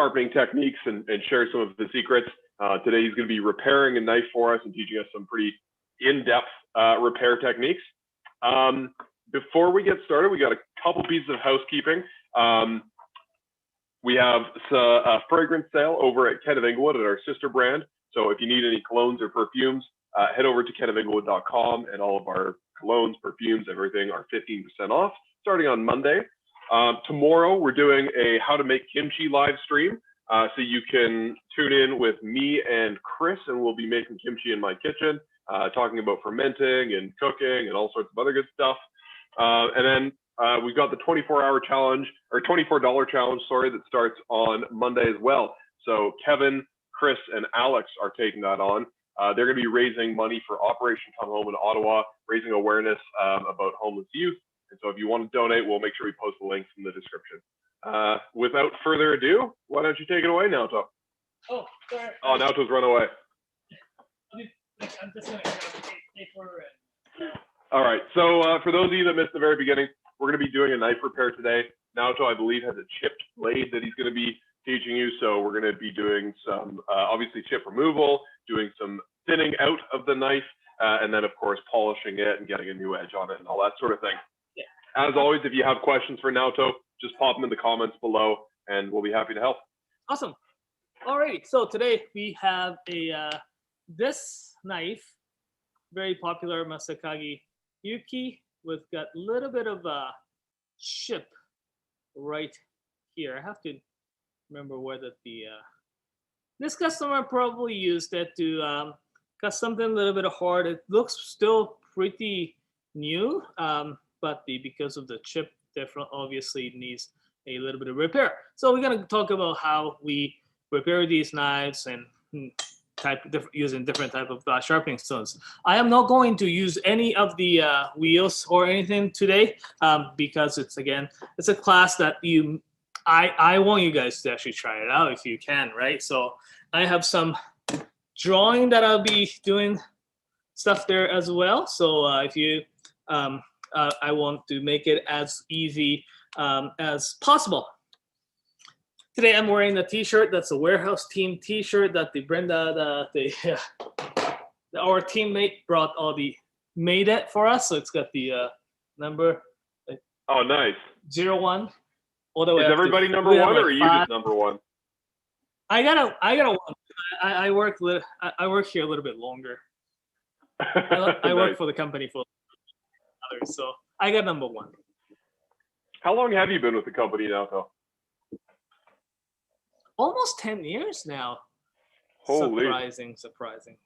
sharpening techniques and share some of the secrets. Today he's going to be repairing a knife for us and teaching us some pretty in-depth repair techniques. Before we get started, we got a couple pieces of housekeeping. We have a fragrance sale over at Ken of Inglewood at our sister brand. So if you need any colognes or perfumes, head over to kenofinglewood.com, and all of our colognes, perfumes, everything are 15% off starting on Monday. Tomorrow we're doing a how to make kimchi live stream. So you can tune in with me and Chris, and we'll be making kimchi in my kitchen, talking about fermenting and cooking and all sorts of other good stuff. And then we've got the 24-hour challenge, or $24 challenge, sorry, that starts on Monday as well. So Kevin, Chris, and Alex are taking that on. They're going to be raising money for Operation Come Home in Ottawa, raising awareness about homeless youth. And so if you want to donate, we'll make sure we post the links in the description. Without further ado, why don't you take it away, Naoto? Oh, sorry. Oh, Naoto's run away. I'm just going to paper and... All right. So for those of you that missed the very beginning, we're going to be doing a knife repair today. Naoto, I believe, has a chipped blade that he's going to be teaching you. So we're going to be doing some, obviously, chip removal, doing some thinning out of the knife, and then, of course, polishing it and getting a new edge on it and all that sort of thing. Yeah. As always, if you have questions for Naoto, just pop them in the comments below, and we'll be happy to help. Awesome. All right. So today we have a this knife, very popular Masakagi Yuki, with got a little bit of a chip right here. I have to remember whether this customer probably used it to cut something a little bit hard. It looks still pretty new, but because of the chip, definitely obviously needs a little bit of repair. So we're gonna talk about how we repair these knives and using different type of sharpening stones. I am not going to use any of the wheels or anything today because it's a class that I want you guys to actually try it out if you can, right? So I have some drawing that I'll be doing stuff there as well. So if you I want to make it as easy as possible. Today I'm wearing a t-shirt that's a warehouse team t-shirt that our teammate made it for us. So it's got the number. Oh, nice. 01. All the way Is everybody number one, or are you just number one? I got a one. I work here a little bit longer. I work for the company for others, so I got number one. How long have you been with the company now, though? Almost 10 years now. Holy. Surprising.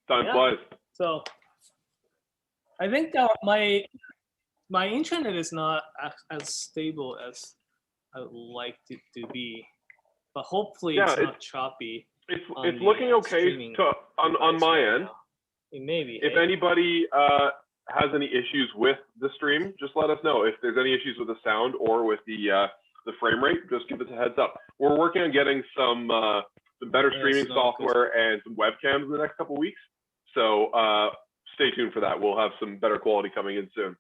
Time flies. So I think my internet is not as stable as I would like it to be, but hopefully it's not choppy. It's looking okay on my end. Maybe. If anybody has any issues with the stream, just let us know. If there's any issues with the sound or with the frame rate, just give us a heads up. We're working on getting some better streaming software and some webcams in the next couple of weeks. So stay tuned for that. We'll have some better quality coming in soon.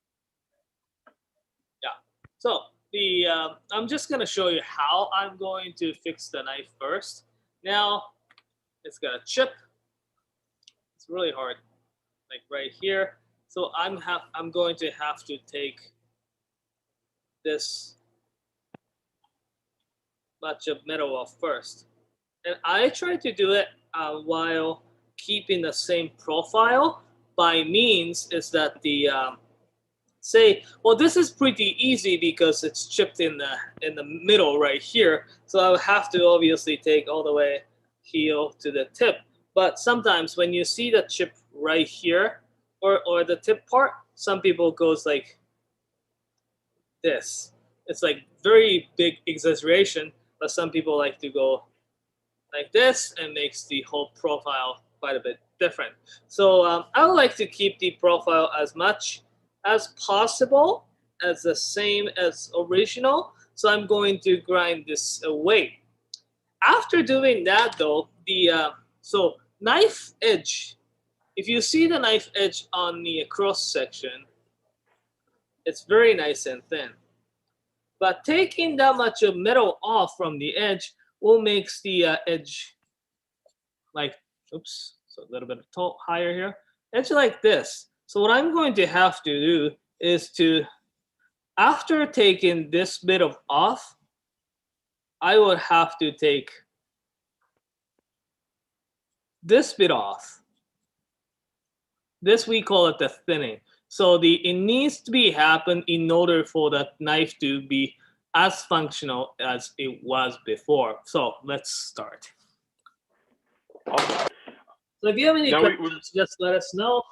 Yeah. So I'm just gonna show you how I'm going to fix the knife first. Now it's got a chip. It's really hard, like right here. So I'm going to have to take this batch of metal off first, and I try to do it while keeping the same profile. By means is that the this is pretty easy because it's chipped in the middle right here. So I would have to obviously take all the way heel to the tip. But sometimes when you see the chip right here or the tip part, some people goes like this. It's like very big exaggeration, but some people like to go like this and makes the whole profile quite a bit different. So I would like to keep the profile as much as possible as the same as original. So I'm going to grind this away. After doing that though, so knife edge, if you see the knife edge on the cross section, it's very nice and thin. But taking that much of metal off from the edge will makes the edge like, oops, so a little bit higher here. Edge like this. So what I'm going to have to do is to, after taking this bit of off, I would have to take this bit off. This we call it the thinning. So it needs to be happen in order for that knife to be as functional as it was before. So let's start. Awesome. So if you have any Now questions, just let us know.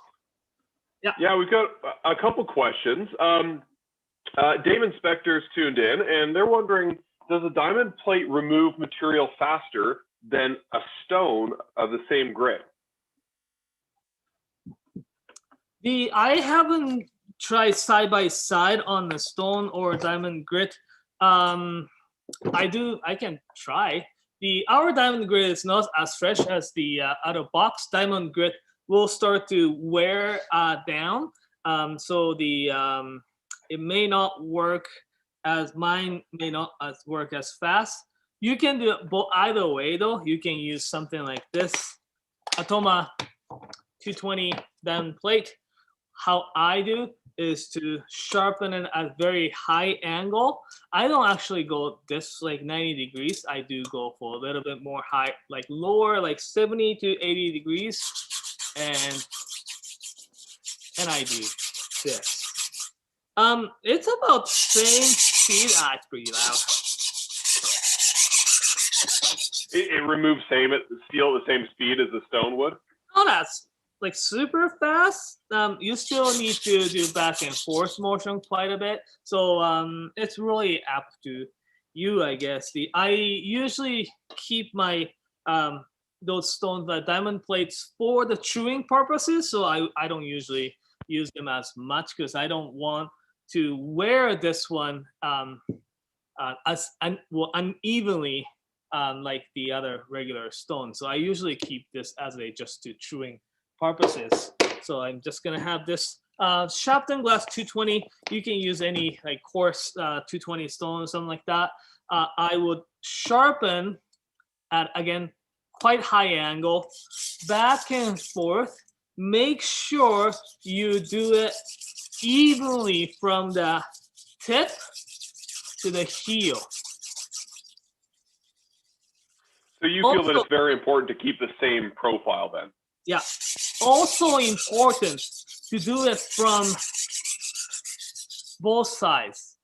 Yeah, we've got a couple questions. Damon Spector's tuned in, and they're wondering, does a diamond plate remove material faster than a stone of the same grit? I haven't tried side by side on the stone or diamond grit. I can try. Our diamond grit is not as fresh as the out of box. Diamond grit will start to wear down. So it may not work mine may not work as fast. You can do it either way though. You can use something like this, Atoma 220 diamond plate. How I do is to sharpen it at very high angle. I don't actually go this like 90 degrees. I do go for a little bit more high, like lower, like 70 to 80 degrees. And I do this. It's about same speed. It's pretty loud. It removes steel at the same speed as the stone would? Oh, that's like super fast. You still need to do back and forth motion quite a bit. So it's really up to you, I guess. I usually keep my those stones, the diamond plates, for the chewing purposes. So I don't usually use them as much because I don't want to wear this one as unevenly like the other regular stones. So I usually keep this as just to chewing purposes. So I'm just gonna have this Sharpening glass 220. You can use any like coarse 220 stone or something like that. I would sharpen at, again, quite high angle, back and forth. Make sure you do it evenly from the tip to the heel. So you feel that it's very important to keep the same profile then? Yeah. Also important to do it from both sides.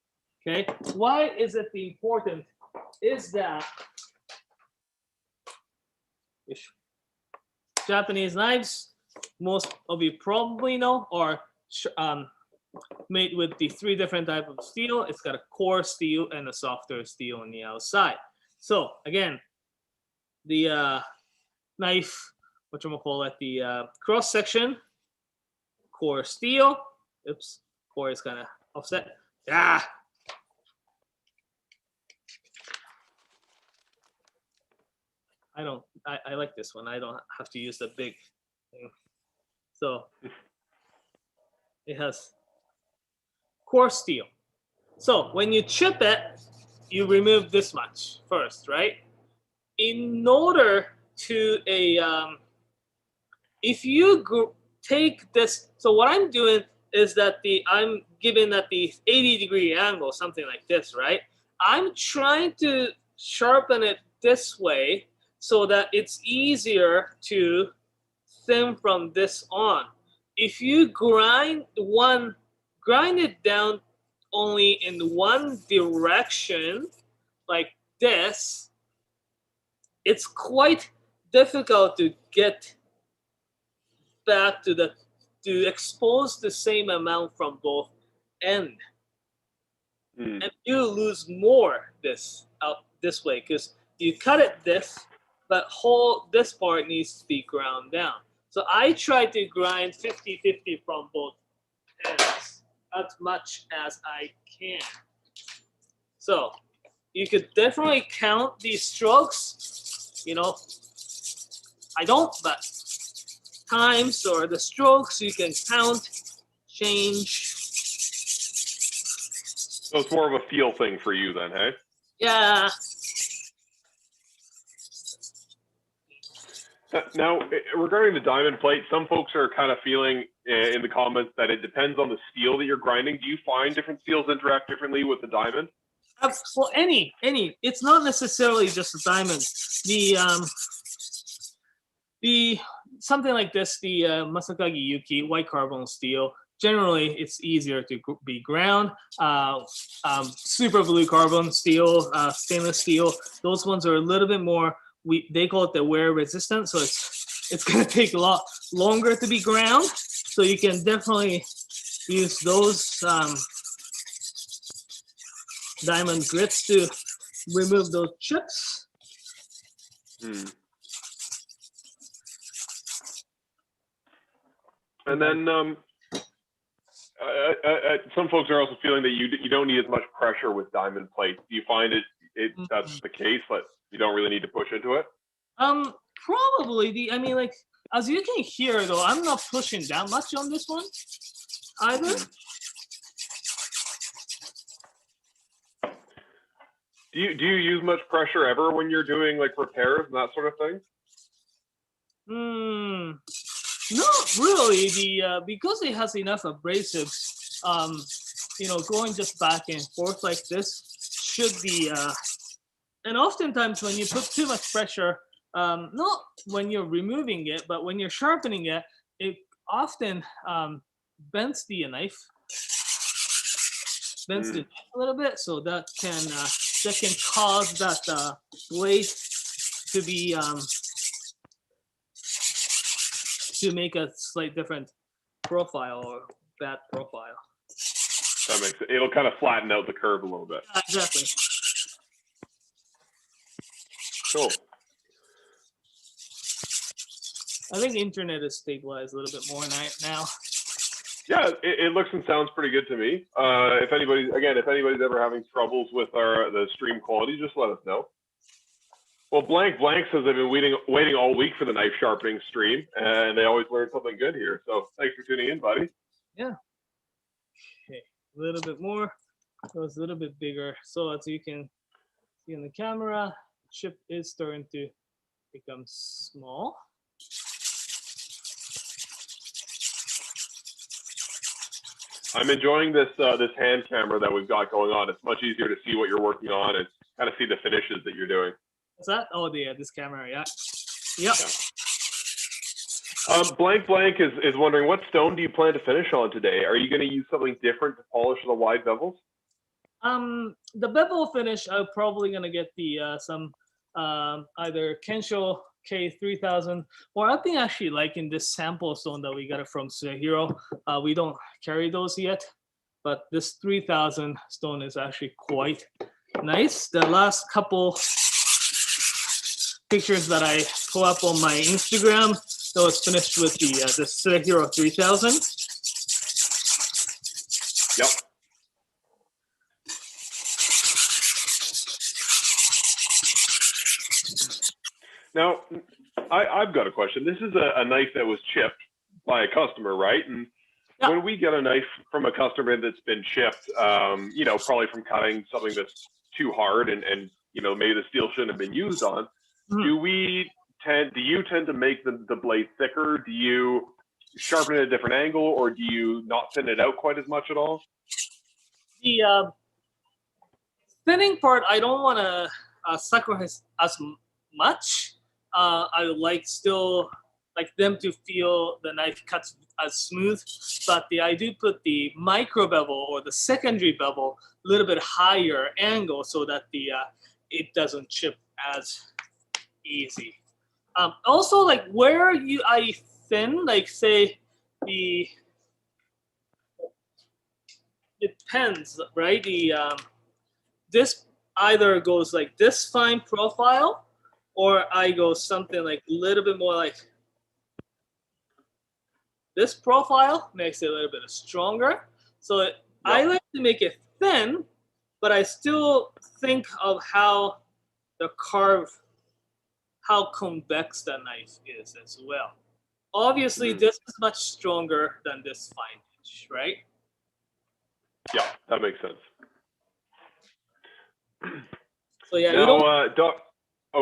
Okay. Why is it important? Is that Japanese knives, most of you probably know, are made with the 3 different types of steel. It's got a coarse steel and a softer steel on the outside. So again, the knife, whatchamacallit, the cross section, core steel. Oops, core is kind of offset. I like this one. I don't have to use the big thing. So it has core steel. So when you chip it, you remove this much first, right? In order to if you take this, so what I'm doing is that I'm giving that the 80-degree angle, something like this, right? I'm trying to sharpen it this way so that it's easier to thin from this on. If you grind it down only in one direction, like this, it's quite difficult to get back to expose the same amount from both ends. And you lose more this way because you cut it this, but this part needs to be ground down. So I try to grind 50-50 from both ends as much as I can. So you could definitely count these strokes. You know, I don't, but times or the strokes you can count, change. So it's more of a feel thing for you then, hey? Yeah. Now, regarding the diamond plate, some folks are kind of feeling in the comments that it depends on the steel that you're grinding. Do you find different steels interact differently with the diamond? Well, any. It's not necessarily just the diamond. The something like this, the Masakagi Yuki white carbon steel. Generally, it's easier to be ground. Super blue carbon steel, stainless steel. Those ones are a little bit more. They call it the wear resistant, so it's going to take a lot longer to be ground. So you can definitely use those diamond grits to remove those chips. And then some folks are also feeling that you don't need as much pressure with diamond plates. Do you find that's the case, but you don't really need to push into it? Probably. I mean, like, as you can hear, though, I'm not pushing that much on this one either. Do you use much pressure ever when you're doing like repairs and that sort of thing? Not really. Because it has enough abrasives, going just back and forth like this should be. And oftentimes when you put too much pressure, not when you're removing it, but when you're sharpening it, it often bends the knife, a little bit, so that can cause that blade to be to make a slight different profile or bad profile. That makes it. It'll kind of flatten out the curve a little bit. Exactly. Cool. I think the internet is stabilized a little bit more now. Yeah, it looks and sounds pretty good to me. If anybody's ever having troubles with the stream quality, just let us know. Well, Blank says they've been waiting all week for the knife sharpening stream, and they always learn something good here. So thanks for tuning in, buddy. Yeah. Okay, a little bit more. So it's a little bit bigger. So as you can see on the camera, chip is starting to become small. I'm enjoying this hand camera that we've got going on. It's much easier to see what you're working on and kind of see the finishes that you're doing. What's that? Oh, yeah, this camera, yeah. Yep. Yeah. Blank is wondering, what stone do you plan to finish on today? Are you going to use something different to polish the wide bevels? The bevel finish, I'm probably going to get the some either Kensho K3000, or I've been actually liking this sample stone that we got it from Hero. We don't carry those yet, but this 3000 stone is actually quite nice. The last couple pictures that I pull up on my Instagram, that was finished with the Hero 3000. Yep. Now, I've got a question. This is a knife that was chipped by a customer, right? And when we get a knife from a customer that's been chipped, probably from cutting something that's too hard and maybe the steel shouldn't have been used on, do you tend to make the blade thicker? Do you sharpen it at a different angle, or do you not thin it out quite as much at all? The thinning part, I don't want to sacrifice as much. I would still like them to feel the knife cuts as smooth, but I do put the micro bevel or the secondary bevel a little bit higher angle so that it doesn't chip as easy. Also, like where I thin, like say it depends, right? This either goes like this fine profile, or I go something like a little bit more like this profile, makes it a little bit stronger. So I like to make it thin, but I still think of how how convex the knife is as well. Obviously, this is much stronger than this fine edge, right? Yeah, that makes sense. So yeah, now, you don't.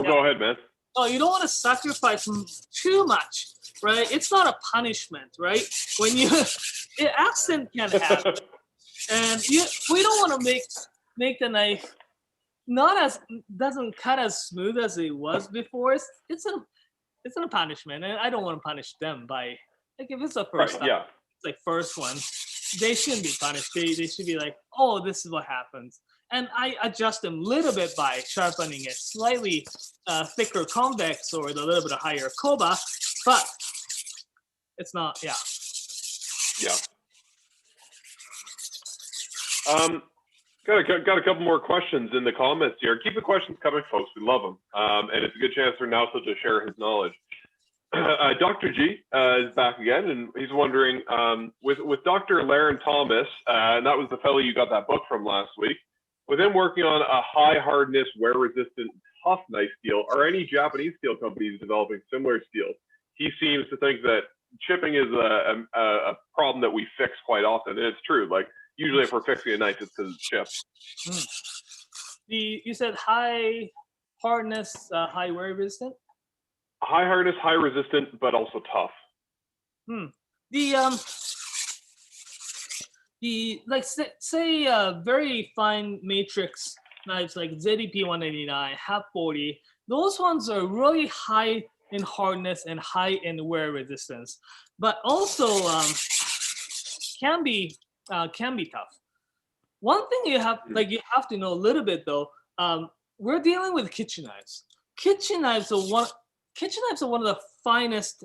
Go ahead, man. Oh, you don't want to sacrifice too much, right? It's not a punishment, right? When you, accident can happen, and we don't want to make the knife doesn't cut as smooth as it was before. It's a punishment, and I don't want to punish them by like if it's a first time, it's like first one, they shouldn't be punished. They should be like, oh, this is what happens. And I adjust them a little bit by sharpening it slightly thicker convex or a little bit higher Koba, but it's not, yeah. Got a couple more questions in the comments here. Keep the questions coming, folks. We love them. And it's a good chance for Naoto to share his knowledge. Dr. G is back again, and he's wondering, with Dr. Laren Thomas, and that was the fellow you got that book from last week, with him working on a high hardness, wear resistant, tough knife steel, are any Japanese steel companies developing similar steels? He seems to think that chipping is a problem that we fix quite often, and it's true. Like usually, if we're fixing a knife, it's because it's chipped. You said high hardness, high wear resistant. High hardness, high resistant, but also tough. The like say very fine matrix knives like ZDP 189, half 40. Those ones are really high in hardness and high in wear resistance, but also can be tough. One thing you have to know a little bit though. We're dealing with kitchen knives. Kitchen knives are one of the finest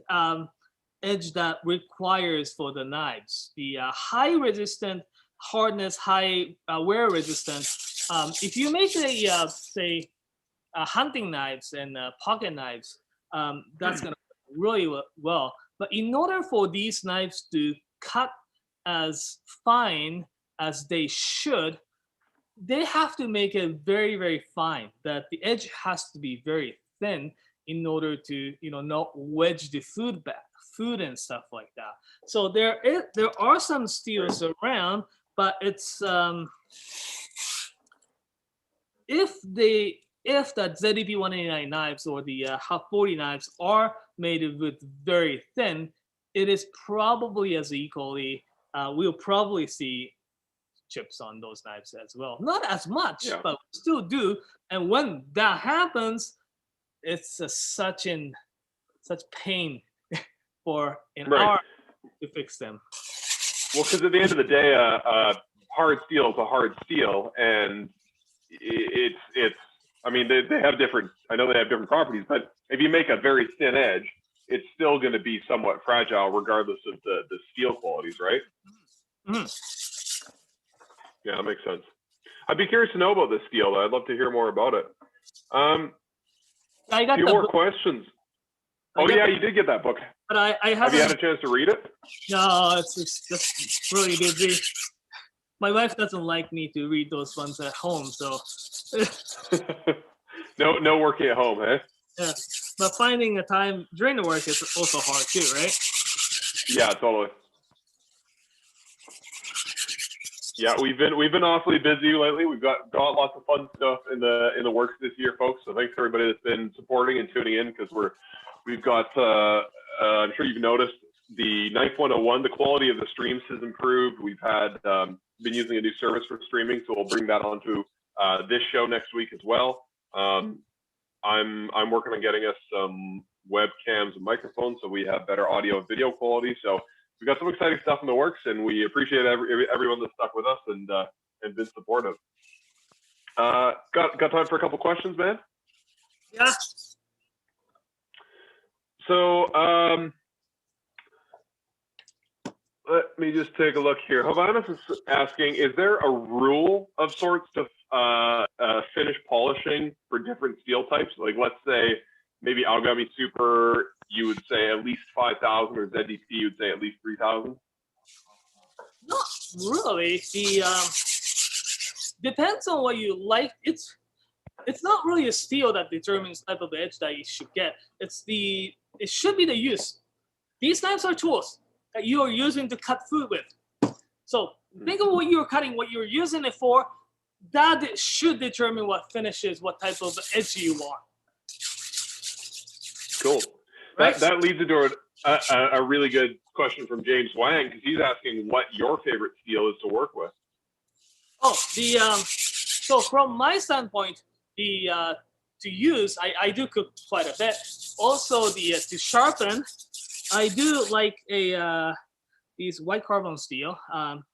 edge that requires for the knives. The high resistant hardness, high wear resistance. If you make say hunting knives and pocket knives, that's gonna work really well. But in order for these knives to cut as fine as they should, they have to make it very, very fine. That the edge has to be very thin in order to not wedge the food and stuff like that. So there are some steels around, but it's if that ZDP 189 knives or the half 40 knives are made with very thin, it is probably as equally we'll probably see chips on those knives as well. Not as much, but we still do. And when that happens, it's such pain for our to fix them. Well, because at the end of the day, hard steel is a hard steel, and it's. I mean, they have different. I know they have different properties, but if you make a very thin edge, it's still going to be somewhat fragile, regardless of the steel qualities, right? Yeah, that makes sense. I'd be curious to know about this steel, though. I'd love to hear more about it. I got a few more questions. Oh yeah, you did get that book. But I haven't. Have you had a chance to read it? No, it's just really busy. My wife doesn't like me to read those ones at home, so. No working at home, eh? Yeah, but finding the time during the work is also hard too, right? Yeah, totally. Yeah, we've been awfully busy lately. We've got lots of fun stuff in the works this year, folks. So thanks to everybody that's been supporting and tuning in, because we've got I'm sure you've noticed the Knife 101. The quality of the streams has improved. We've had been using a new service for streaming, so we'll bring that onto this show next week as well. I'm working on getting us some webcams and microphones so we have better audio and video quality. So we've got some exciting stuff in the works, and we appreciate everyone that's stuck with us and been supportive. Got time for a couple questions, man? Yeah. So let me just take a look here. Havanas is asking, is there a rule of sorts to finish polishing for different steel types? Like, let's say maybe Algami Super, you would say at least 5,000, or ZDP, you would say at least 3,000? Not really. Depends on what you like. It's not really a steel that determines the type of edge that you should get. It should be the use. These knives are tools that you are using to cut food with. So think of what you're cutting, what you're using it for. that should determine what finishes, what type of edge you want. Cool. Right? That leads into a really good question from James Wang, because he's asking what your favorite steel is to work with. Oh, so from my standpoint, to use, I do cook quite a bit. Also, to sharpen, I do like these white carbon steel.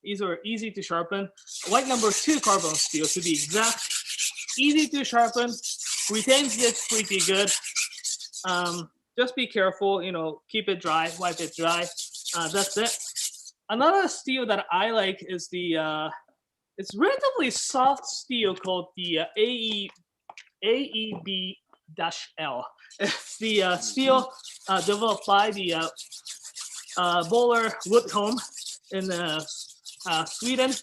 These are easy to sharpen. White number 2 carbon steel, to be exact. Easy to sharpen, retains it pretty good. Just be careful, keep it dry, wipe it dry. That's it. Another steel that I like is it's relatively soft steel called the AEB-L. It's the steel developed by the Bowler Wood Home in Sweden.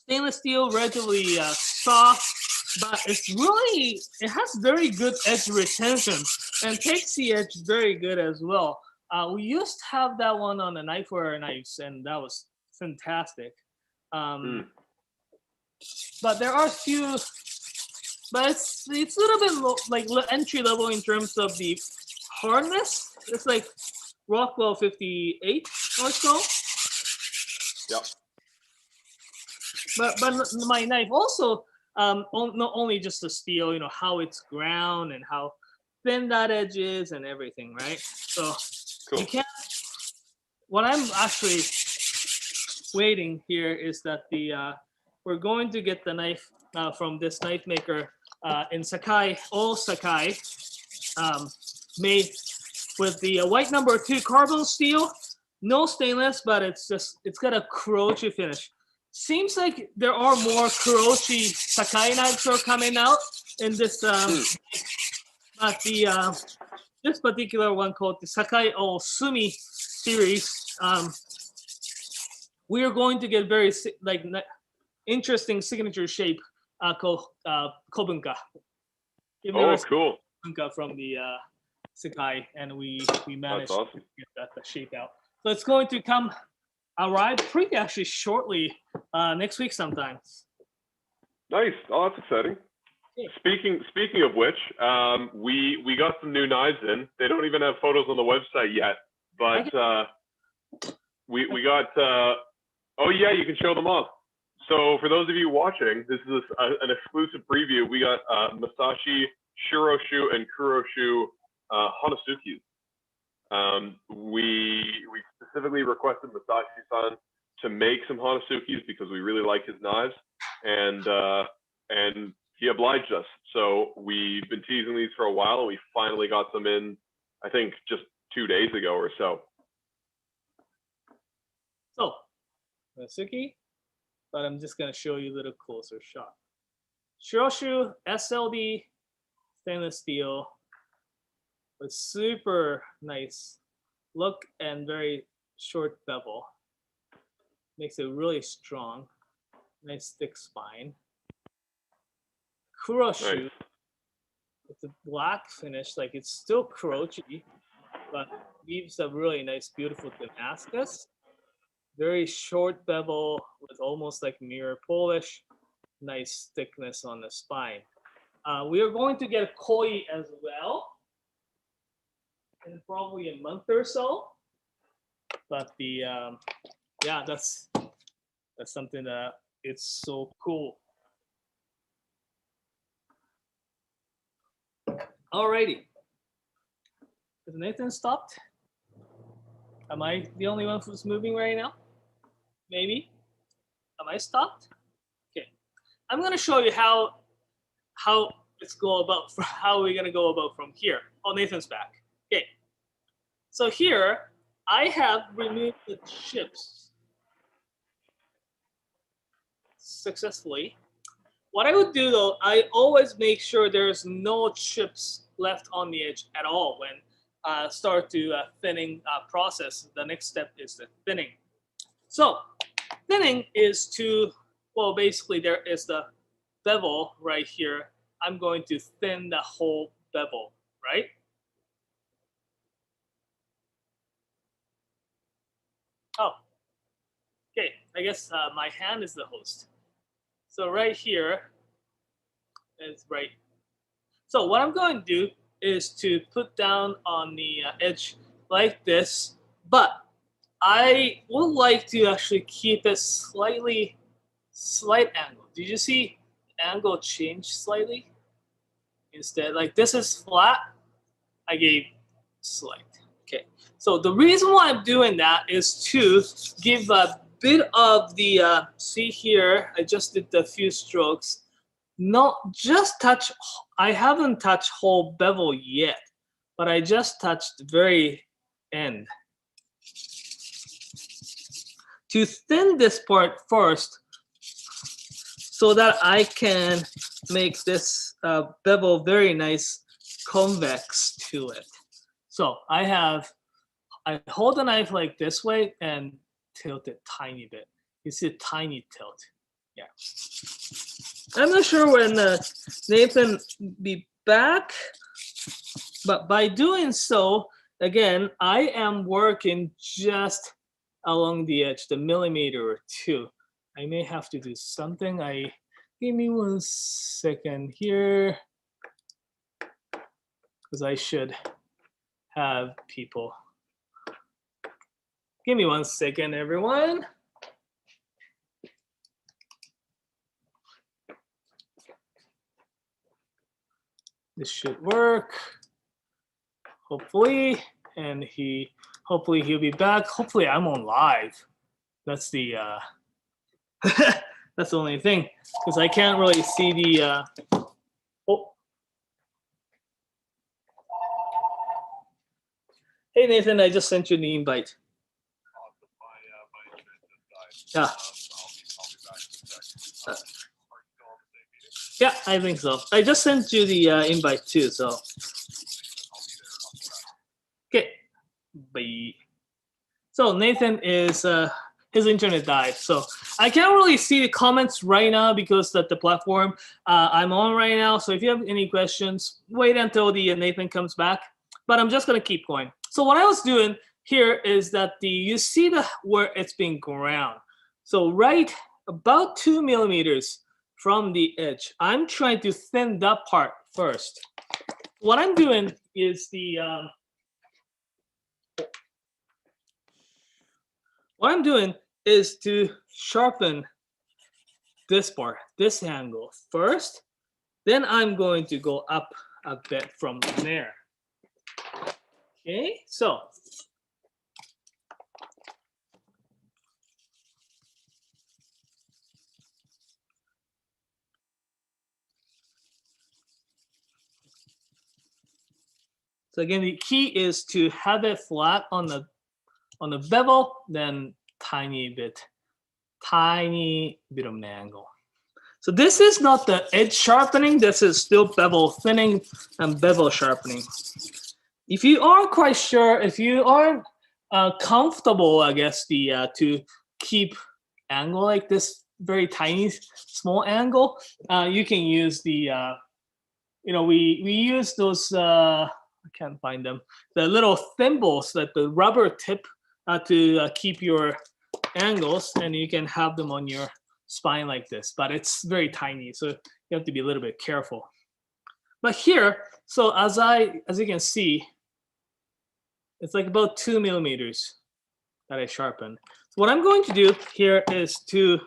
Stainless steel, relatively soft, but it has very good edge retention and takes the edge very good as well. We used to have that one on the Knifewear knives, and that was fantastic. But there are a few, but it's a little bit like entry level in terms of the hardness. It's like Rockwell 58 or so. Yep. But my knife also not only just the steel, how it's ground and how thin that edge is and everything, right? So cool. You can't. What I'm actually waiting here is that we're going to get the knife from this knife maker in Sakai, all Sakai, made with the white number 2 carbon steel, no stainless, but it's got a Kurochi finish. Seems like there are more Kurochi Sakai knives are coming out in this, but this particular one called the Sakai Sumi series, we are going to get very interesting signature shape called Kobunka. Oh, cool. Kobunka from the Sakai, and we managed awesome. to get that shape out. So it's going to arrive pretty actually shortly next week sometime. Nice. Oh, that's exciting. Okay. Speaking of which, we got some new knives in. They don't even have photos on the website yet, but we got. Oh yeah, you can show them off. So for those of you watching, this is an exclusive preview. We got Masashi, Shiroshu, and Kuroshu Honosukis. We specifically requested Masashi-san to make some Honosukis because we really like his knives, and he obliged us. So we've been teasing these for a while, and we finally got them in, I think, just 2 days ago or so. So, Honosuki, but I'm just going to show you a little closer shot. Shiroshu SLD stainless steel with super nice look and very short bevel. Makes it really strong. Nice thick spine. Kuroshu, nice. It's a black finish, like it's still Kurochi, but leaves a really nice, beautiful Damascus. Very short bevel with almost like mirror polish. Nice thickness on the spine. We are going to get a koi as well in probably a month or so. But that's something that it's so cool. Alrighty. Is Nathan stopped? Am I the only one who's moving right now? Maybe. Am I stopped? Okay. I'm gonna show you how we're gonna go about from here. Oh, Nathan's back. Okay. So here I have removed the chips successfully. What I would do though, I always make sure there's no chips left on the edge at all when start to thinning process. The next step is the thinning. So thinning is basically there is the bevel right here. I'm going to thin the whole bevel, right? Oh, okay. I guess my hand is the host. So right here is right. So what I'm going to do is to put down on the edge like this, but I would like to actually keep it slight angle. Did you see angle change slightly? Instead, like this is flat, I gave slight. Okay, so the reason why I'm doing that is to give a bit of the, see here, I just did a few strokes. Not just touch, I haven't touched whole bevel yet, but I just touched the very end. To thin this part first so that I can make this bevel very nice convex to it. So I hold the knife like this way and tilt it tiny bit. You see a tiny tilt. Yeah. I'm not sure when Nathan be back, but by doing so, again, I am working just along the edge, the millimeter or two. I may have to do something. Give me 1 second here, because I should have people. Give me 1 second, everyone. This should work, hopefully, and hopefully he'll be back. Hopefully I'm on live. That's the that's the only thing, because I can't really see the oh. Hey Nathan, I just sent you the invite. Yeah. Yeah, I think so. I just sent you the invite too, so. Okay. Bye. So Nathan is, his internet died. So I can't really see the comments right now because that's the platform I'm on right now. So if you have any questions, wait until the Nathan comes back. But I'm just gonna keep going. So what I was doing here is that you see where it's being ground. So right about 2 millimeters from the edge, I'm trying to thin that part first. What I'm doing is to sharpen this part, this angle first. Then I'm going to go up a bit from there. Okay, so again, the key is to have it flat on the bevel, then tiny bit of an angle. So this is not the edge sharpening. This is still bevel thinning and bevel sharpening. If you aren't quite sure, if you aren't comfortable, I guess to keep angle like this, very tiny, small angle, you can use the, we use those. I can't find them. The little thimbles, that the rubber tip to keep your angles, and you can have them on your spine like this. But it's very tiny, so you have to be a little bit careful. But here, so as you can see, it's like about 2 millimeters that I sharpen. So what I'm going to do here is to,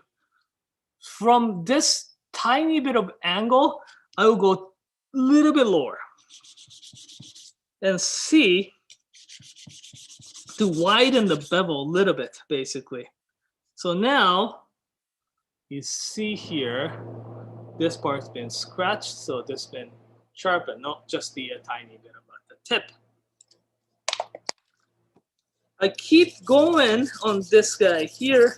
from this tiny bit of angle, I will go a little bit lower and see to widen the bevel a little bit, basically. So now you see here, this part's been scratched, so this has been sharpened, not just the tiny bit about the tip. I keep going on this guy here.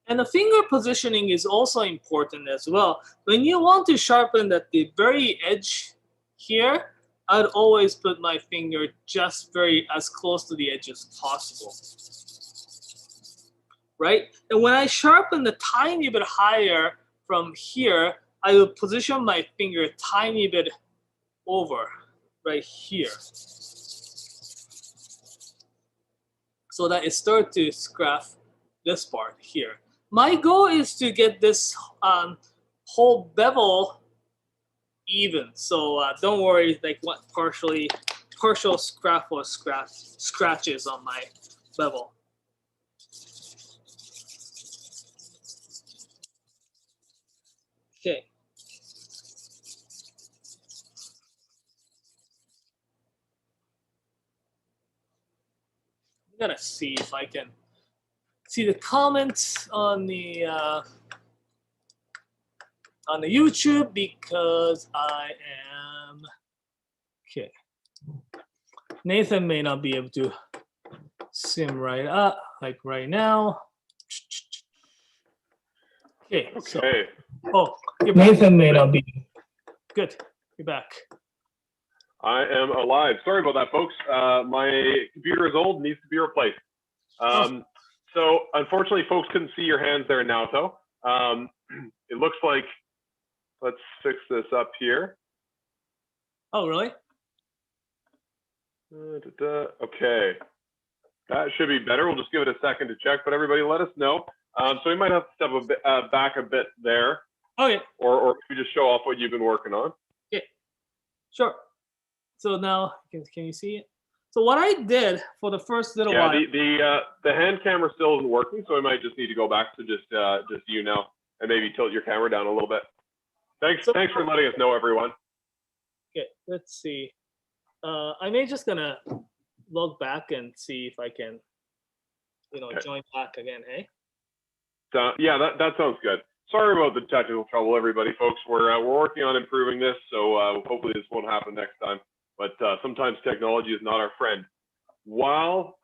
And the finger positioning is also important as well. When you want to sharpen at the very edge here, I'd always put my finger just as close to the edge as possible. Right? And when I sharpen the tiny bit higher from here, I will position my finger a tiny bit over right here. so that it starts to scrap this part here. My goal is to get this whole bevel even. So don't worry, like what partial scrap or scratches on my bevel. Okay. I'm gonna see if I can see the comments on the YouTube because I am okay. Nathan may not be able to sim right up like right now. Okay. So, oh, Nathan may not be good. You're back. I am alive. Sorry about that, folks. My computer is old, needs to be replaced. So unfortunately, folks couldn't see your hands there, Naoto. It looks like, let's fix this up here. Oh, really? Okay. That should be better. We'll just give it a second to check, but everybody let us know. So we might have to step a bit, back a bit there. Okay. Or you just show off what you've been working on. Okay. Sure. So now, can you see it? So what I did for the first little while. Yeah, the hand camera still isn't working, so we might just need to go back to just you now and maybe tilt your camera down a little bit. Thanks for letting us know, everyone. Okay, let's see. I may just gonna log back and see if I can, join back again. Hey. Yeah, that sounds good. Sorry about the technical trouble, everybody, folks. We're working on improving this, so hopefully this won't happen next time. But sometimes technology is not our friend. While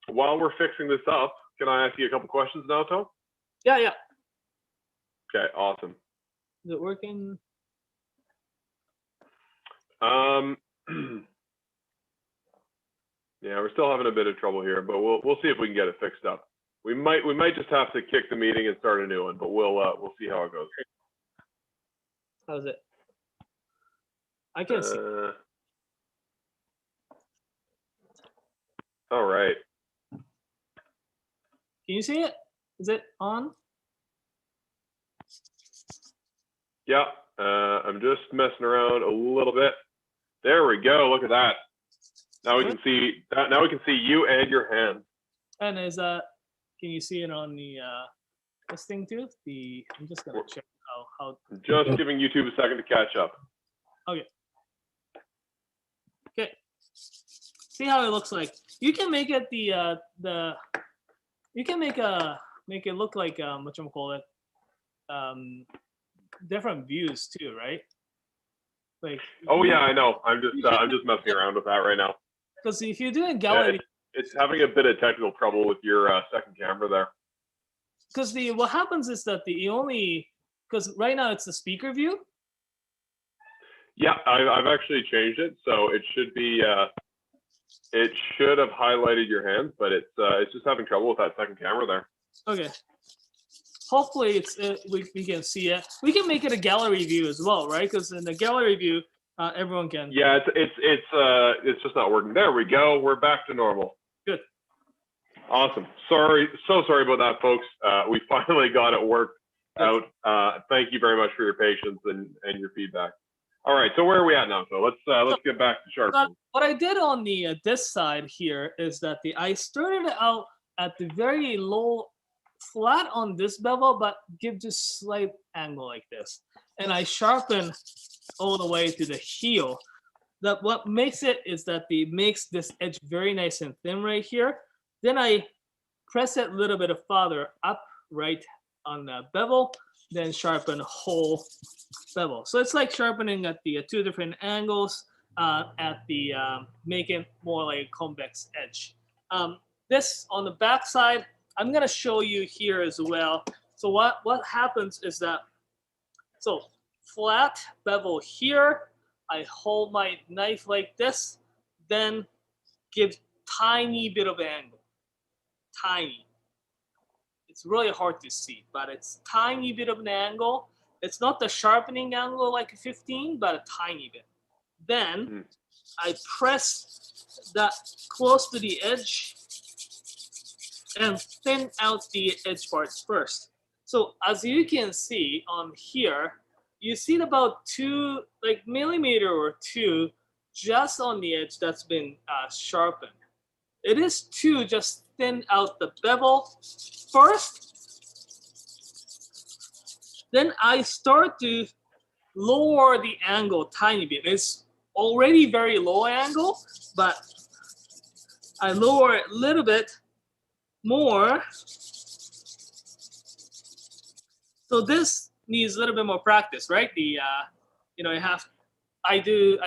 we're fixing this up, can I ask you a couple questions, Naoto? Yeah. Okay, awesome. Is it working? Yeah, we're still having a bit of trouble here, but we'll see if we can get it fixed up. We might just have to kick the meeting and start a new one, but we'll see how it goes. How's it? I can't see. All right. Can you see it? Is it on? Yeah, I'm just messing around a little bit. There we go. Look at that. Now we can see that. Now we can see you and your hand. And is that? Can you see it on the this thing too? I'm just gonna check how. Just giving YouTube a second to catch up. Okay. Okay. See how it looks like. You can make it you can make it look like whatchamacallit, different views too, right? Like. Oh yeah, I know. I'm just messing around with that right now. Because if you do a gallery, it's having a bit of technical trouble with your second camera there. Because what happens is that because right now it's the speaker view. Yeah, I've actually changed it, so it should be it should have highlighted your hands, but it's just having trouble with that second camera there. Okay. Hopefully we can see it. We can make it a gallery view as well, right? Because in the gallery view, everyone can. Yeah, it's just not working. There we go. We're back to normal. Good. Awesome. Sorry about that, folks. We finally got it worked out. Thank you very much for your patience and your feedback. All right, so where are we at now? So let's get back to sharpening. What I did on the this side here is that I started out at the very low, flat on this bevel, but give just slight angle like this, and I sharpen all the way to the heel. That what makes it is that makes this edge very nice and thin right here. Then I press it a little bit farther up right on the bevel, then sharpen whole bevel. So it's like sharpening at the two different angles at the making more like a convex edge. This on the back side, I'm gonna show you here as well. So what happens is that, so flat bevel here, I hold my knife like this, then give tiny bit of angle, tiny. It's really hard to see, but it's tiny bit of an angle. It's not the sharpening angle like 15, but a tiny bit. Then I press that close to the edge and thin out the edge parts first. So as you can see on here, you see about 2 like millimeter or 2 just on the edge that's been sharpened. It is to just thin out the bevel first. Then I start to lower the angle tiny bit. It's already very low angle, but I lower it a little bit more. So this needs a little bit more practice, right? The you know, I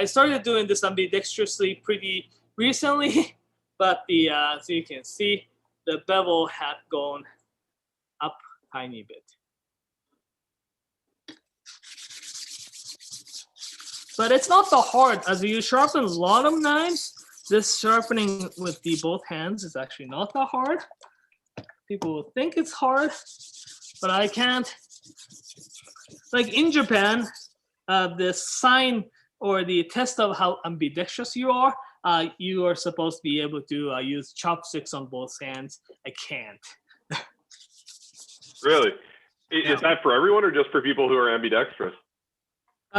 started doing this ambidextrously pretty recently, but the so you can see the bevel had gone up tiny bit. But it's not the hard. As you sharpen a lot of knives, this sharpening with the both hands is actually not that hard. People will think it's hard, but I can't. Like in Japan, the sign or the test of how ambidextrous you are supposed to be able to use chopsticks on both hands. I can't. Really? Is that for everyone or just for people who are ambidextrous?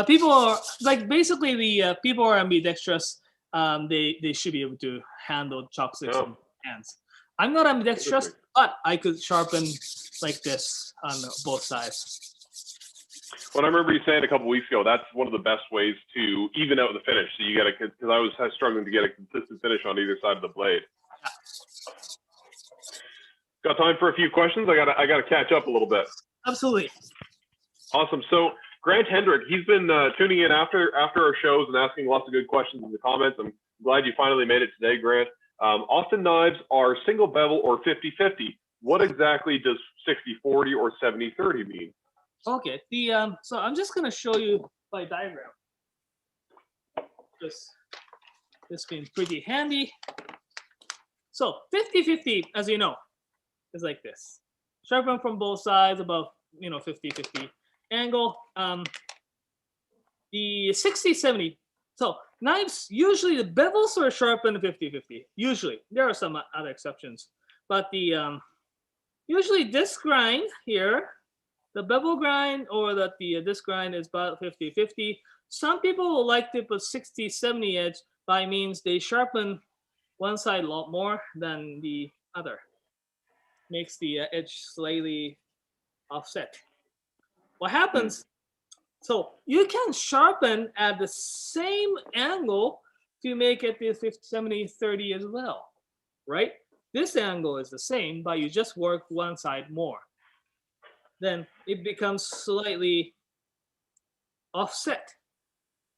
People are like basically the people who are ambidextrous. They should be able to handle chopsticks on hands. I'm not ambidextrous, but I could sharpen like this on both sides. Well, I remember you saying a couple weeks ago that's one of the best ways to even out the finish. So you got to, because I was struggling to get a consistent finish on either side of the blade. Yeah. Got time for a few questions? I gotta catch up a little bit. Absolutely. Awesome. So Grant Hendrick, he's been tuning in after our shows and asking lots of good questions in the comments. I'm glad you finally made it today, Grant. Austin knives are single bevel or 50-50. What exactly does 60-40 or 70-30 mean? Okay, so I'm just gonna show you by diagram. This being pretty handy. So 50-50, as you know, is like this. Sharpen from both sides, about 50-50 angle. The 60-70. So knives usually the bevels are sharpened 50-50. Usually there are some other exceptions, but the usually this grind here. The bevel grind or this grind is about 50-50. Some people will like to put 60-70 edge by means they sharpen one side a lot more than the other. Makes the edge slightly offset. What happens, so you can sharpen at the same angle to make it the 70-30 as well, right? This angle is the same, but you just work one side more. Then it becomes slightly offset.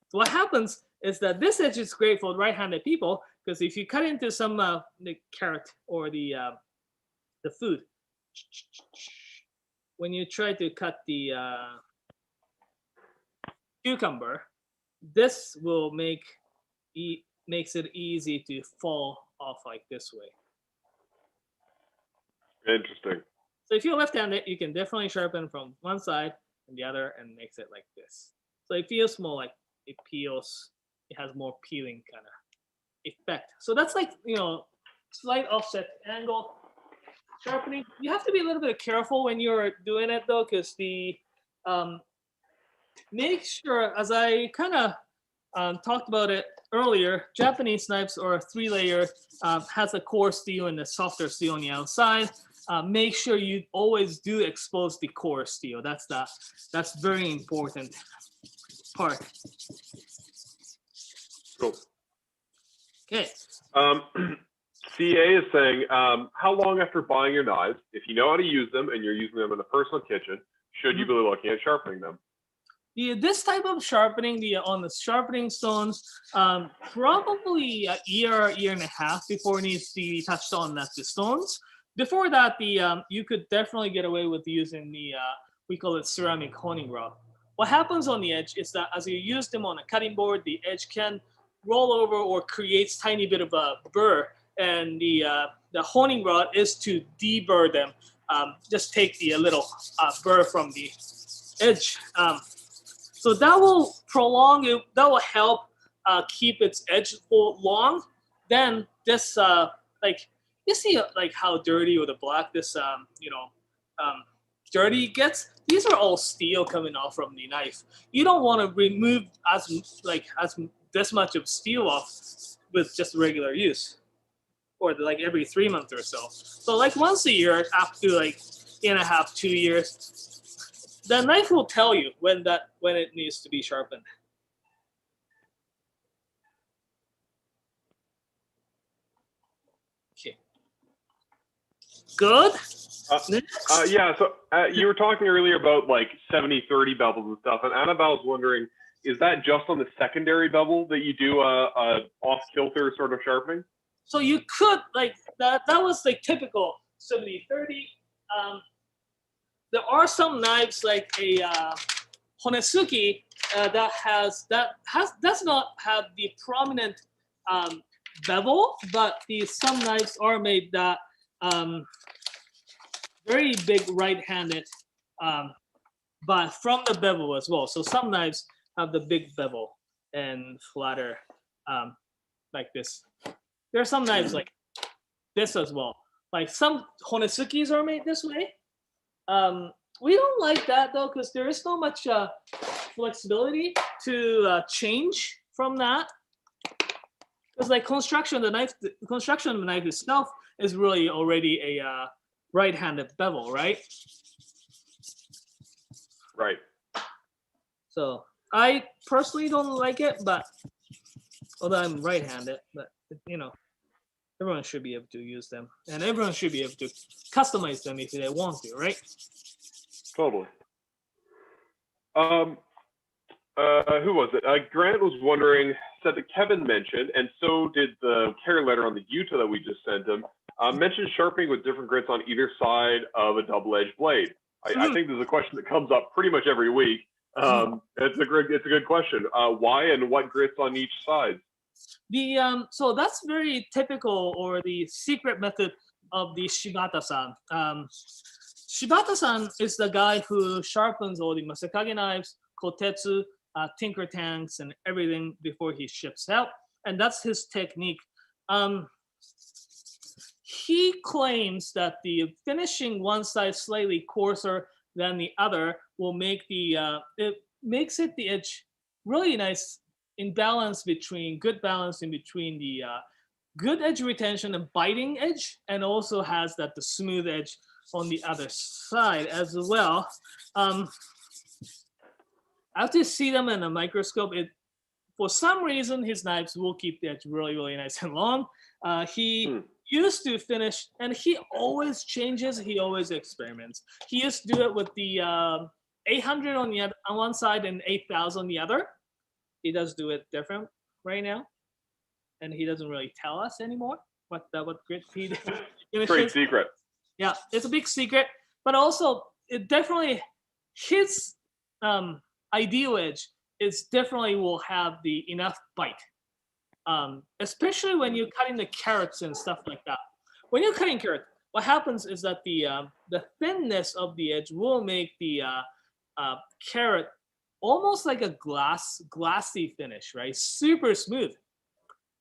So what happens is that this edge is great for right-handed people because if you cut into some the carrot or the food, when you try to cut the cucumber, this will makes it easy to fall off like this way. Interesting. So if you're left-handed, you can definitely sharpen from one side and the other and makes it like this. So it feels more like it peels. It has more peeling kind of effect. So that's like, slight offset angle sharpening. You have to be a little bit careful when you're doing it though, because make sure, as I kind of talked about it earlier, Japanese knives are 3-layer, has a core steel and a softer steel on the outside. Make sure you always do expose the core steel. That's very important part. Cool. Okay. CA is saying, how long after buying your knives, if you know how to use them and you're using them in a personal kitchen, should you be looking at sharpening them? This type of sharpening, on the sharpening stones, probably a year and a half before it needs to be touched on the stones. Before that, you could definitely get away with using the we call it ceramic honing rod. What happens on the edge is that as you use them on a cutting board, the edge can roll over or creates tiny bit of a burr, and the honing rod is to deburr them. Just take the little burr from the edge. So that will prolong it. That will help keep its edge long. Then this you see like how dirty or the black this dirty gets. These are all steel coming off from the knife. You don't want to remove as this much of steel off with just regular use, or like every 3 months or so. So like once a year, after like 1.5, 2 years, the knife will tell you when it needs to be sharpened. Okay. Good. Yeah, so you were talking earlier about like 70-30 bevels and stuff, and Annabelle's wondering, is that just on the secondary bevel that you do a off-kilter sort of sharpening? So you could, like, that was like typical 70-30. There are some knives like a Honyaki does not have the prominent bevel, but some knives are made that very big right-handed, but from the bevel as well. So some knives have the big bevel and flatter, like this. There are some knives like this as well. Like some Honokis are made this way. We don't like that though, because there is so much flexibility to change from that. Because like construction of the knife itself is really already a right-handed bevel, right? Right. So I personally don't like it, but although I'm right-handed, but everyone should be able to use them, and everyone should be able to customize them if they want to, right? Totally. Who was it? Grant was wondering, said that Kevin mentioned, and so did the care letter on the Utah that we just sent him, mentioned sharpening with different grits on either side of a double-edged blade. I think this is a question that comes up pretty much every week. It's a good question. Why and what grits on each side? So that's very typical, or the secret method of the Shibata-san. Shibata-san is the guy who sharpens all the Masakage knives, kotetsu, tinker tanks, and everything before he ships out, and that's his technique. He claims that the finishing one side slightly coarser than the other will make the edge really nice, in balance between the good edge retention and biting edge, and also has the smooth edge on the other side as well. After you see them in a microscope, for some reason his knives will keep the edge really, really nice and long. He used to finish, and he always changes. He always experiments. He used to do it with the 800 on one side and 8,000 on the other. He does do it different right now, and he doesn't really tell us anymore what grit he finishes. Great secret. Yeah, it's a big secret, but also it definitely his ideal edge is definitely will have the enough bite, especially when you're cutting the carrots and stuff like that. When you're cutting carrots, what happens is that the thinness of the edge will make the carrot almost like a glassy finish, right? Super smooth.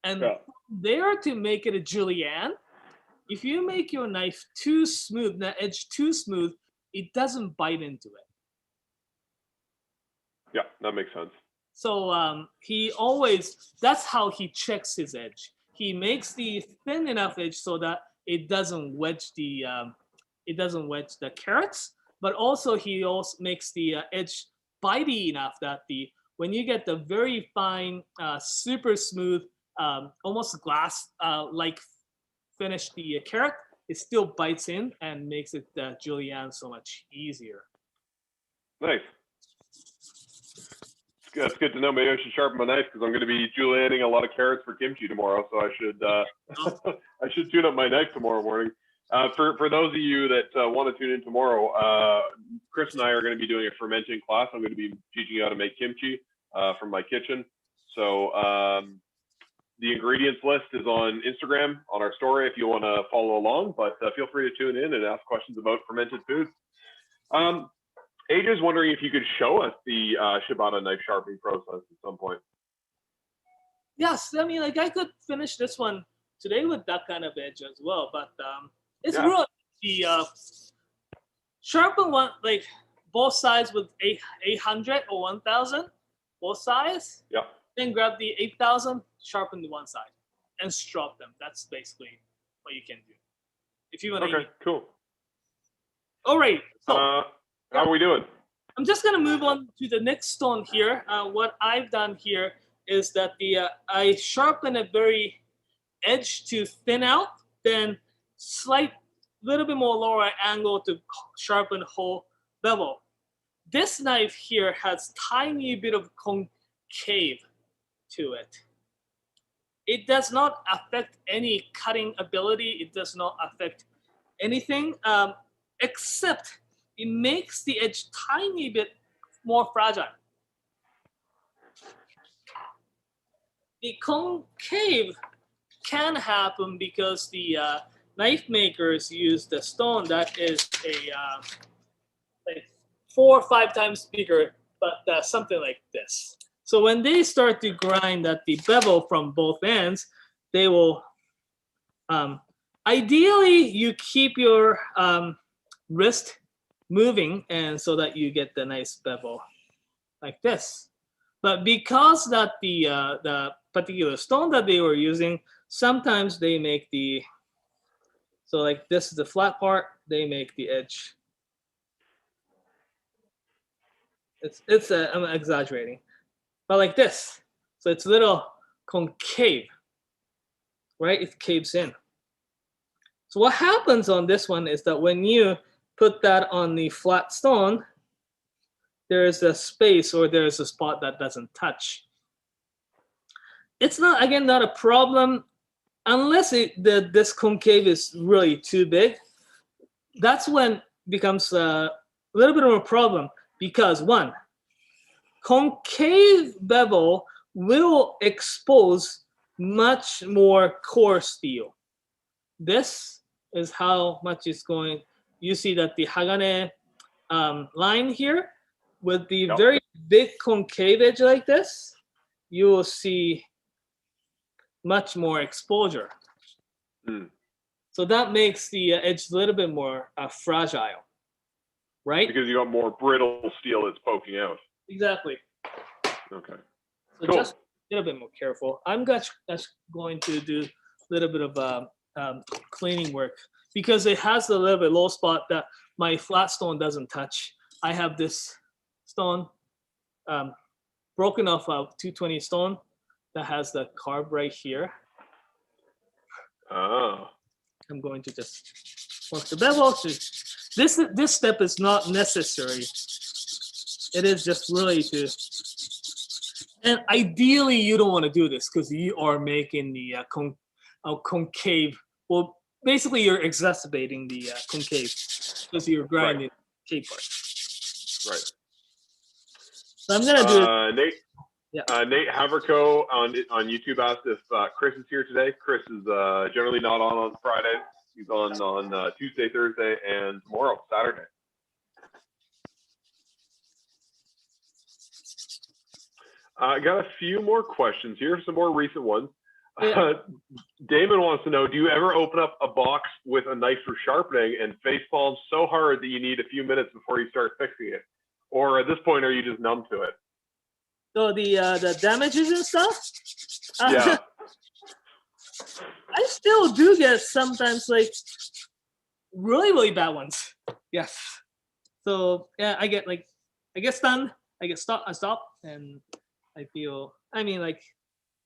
And there, to make it a julienne, if you make your knife too smooth, the edge too smooth, it doesn't bite into it. Yeah, that makes sense. So that's how he checks his edge. He makes the thin enough edge so that it doesn't wedge the carrots, but also he also makes the edge bitey enough that when you get the very fine, super smooth, almost glass like finish the carrot, it still bites in and makes it julienne so much easier. Nice. That's good to know. Maybe I should sharpen my knife, because I'm going to be julienning a lot of carrots for kimchi tomorrow. So I should I should tune up my knife tomorrow morning. For those of you that want to tune in tomorrow, Chris and I are going to be doing a fermenting class. I'm going to be teaching you how to make kimchi from my kitchen. So the ingredients list is on Instagram on our story if you want to follow along. But feel free to tune in and ask questions about fermented foods. AJ's wondering if you could show us the Shibata knife sharpening process at some point. Yes, I mean, like I could finish this one today with that kind of edge as well. But it's Yeah. really the sharpen one, like both sides with 800 or 1000, both sides. Yeah. Then grab the 8000, sharpen the one side, and strop them. That's basically what you can do. If you want to. Okay. Cool. All right. So How are we doing? I'm just gonna move on to the next stone here. What I've done here is that I sharpen a very edge to thin out, then slight little bit more lower angle to sharpen whole bevel. This knife here has tiny bit of concave to it. It does not affect any cutting ability. It does not affect anything except it makes the edge tiny bit more fragile. The concave can happen because the knife makers use the stone that is like 4 or 5 times bigger, but something like this. So when they start to grind at the bevel from both ends, they will. Ideally, you keep your wrist moving, and so that you get the nice bevel like this. But because that the particular stone that they were using, sometimes they make the, so like this is the flat part, they make the edge. I'm exaggerating, but like this. So it's a little concave, right? It caves in. So what happens on this one is that when you put that on the flat stone, there's a space or there's a spot that doesn't touch. It's not, again, not a problem unless this concave is really too big. That's when it becomes a little bit of a problem because one, concave bevel will expose much more coarse steel. This is how much it's going. You see that the Hagane line here with the very big concave edge like this, you will see much more exposure. So that makes the edge a little bit more fragile, right? Because you got more brittle steel that's poking out. Exactly. Okay. So just a little bit more careful. I'm just going to do a little bit of cleaning work because it has a little bit low spot that my flat stone doesn't touch. I have this stone broken off of 220 stone that has the carb right here. Oh. I'm going to just work the bevel. This step is not necessary. It is just really to, and ideally you don't want to do this because you are making the concave. Well, basically you're exacerbating the concave because you're grinding the concave part. Right. So I'm gonna do Nate. Yeah. Nate Haverco on YouTube asked if Chris is here today. Chris is generally not on Friday. He's on Tuesday, Thursday, and tomorrow, Saturday. I got a few more questions here, some more recent ones. Yeah. Damon wants to know, do you ever open up a box with a knife for sharpening and face palm so hard that you need a few minutes before you start fixing it? Or at this point, are you just numb to it? So the damages and stuff? Yeah. I still do get sometimes like really, really bad ones. Yes. So yeah, I get stunned, I stop, and I feel, I mean, like,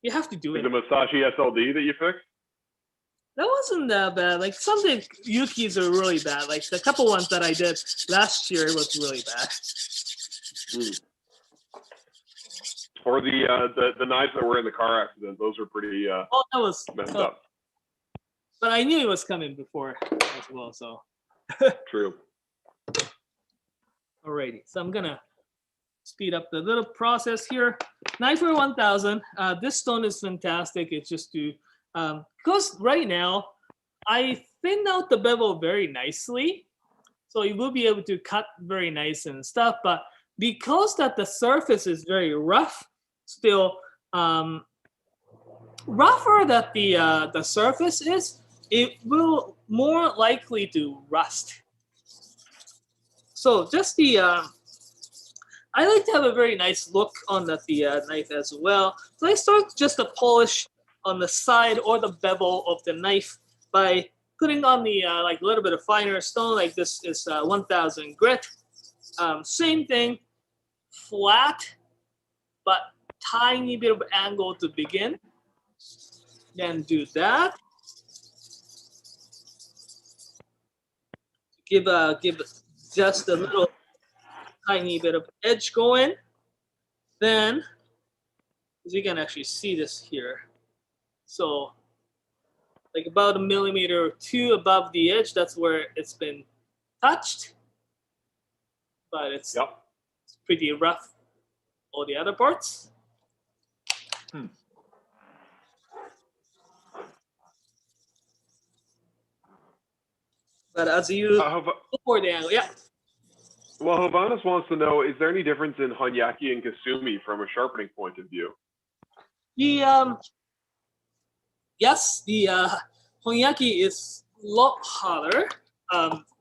you have to do it. The Masashi SLD that you fixed? That wasn't that bad. Like some of the Yukis are really bad. Like the couple ones that I did last year was really bad. Or the knives that were in the car accident, those were pretty that was messed up. But I knew it was coming before as well, so. True. Alrighty, so I'm gonna speed up the little process here. Knifewear 1000. This stone is fantastic. It's just to because right now I thinned out the bevel very nicely, so you will be able to cut very nice and stuff. But because that the surface is very rough, still rougher that the surface is, it will more likely to rust. So just I like to have a very nice look on the knife as well. So I start just to polish on the side or the bevel of the knife by putting on the like a little bit of finer stone. Like this is 1000 grit. Same thing, flat, but tiny bit of angle to begin. Then do that. Give just a little tiny bit of edge going. Then, as you can actually see this here, so like about a millimeter or two above the edge, that's where it's been touched, but it's pretty rough. All the other parts. But as you look for the angle, yeah. Well, Hovannes wants to know, is there any difference in Honyaki and Kasumi from a sharpening point of view? The yes, the Honyaki is a lot harder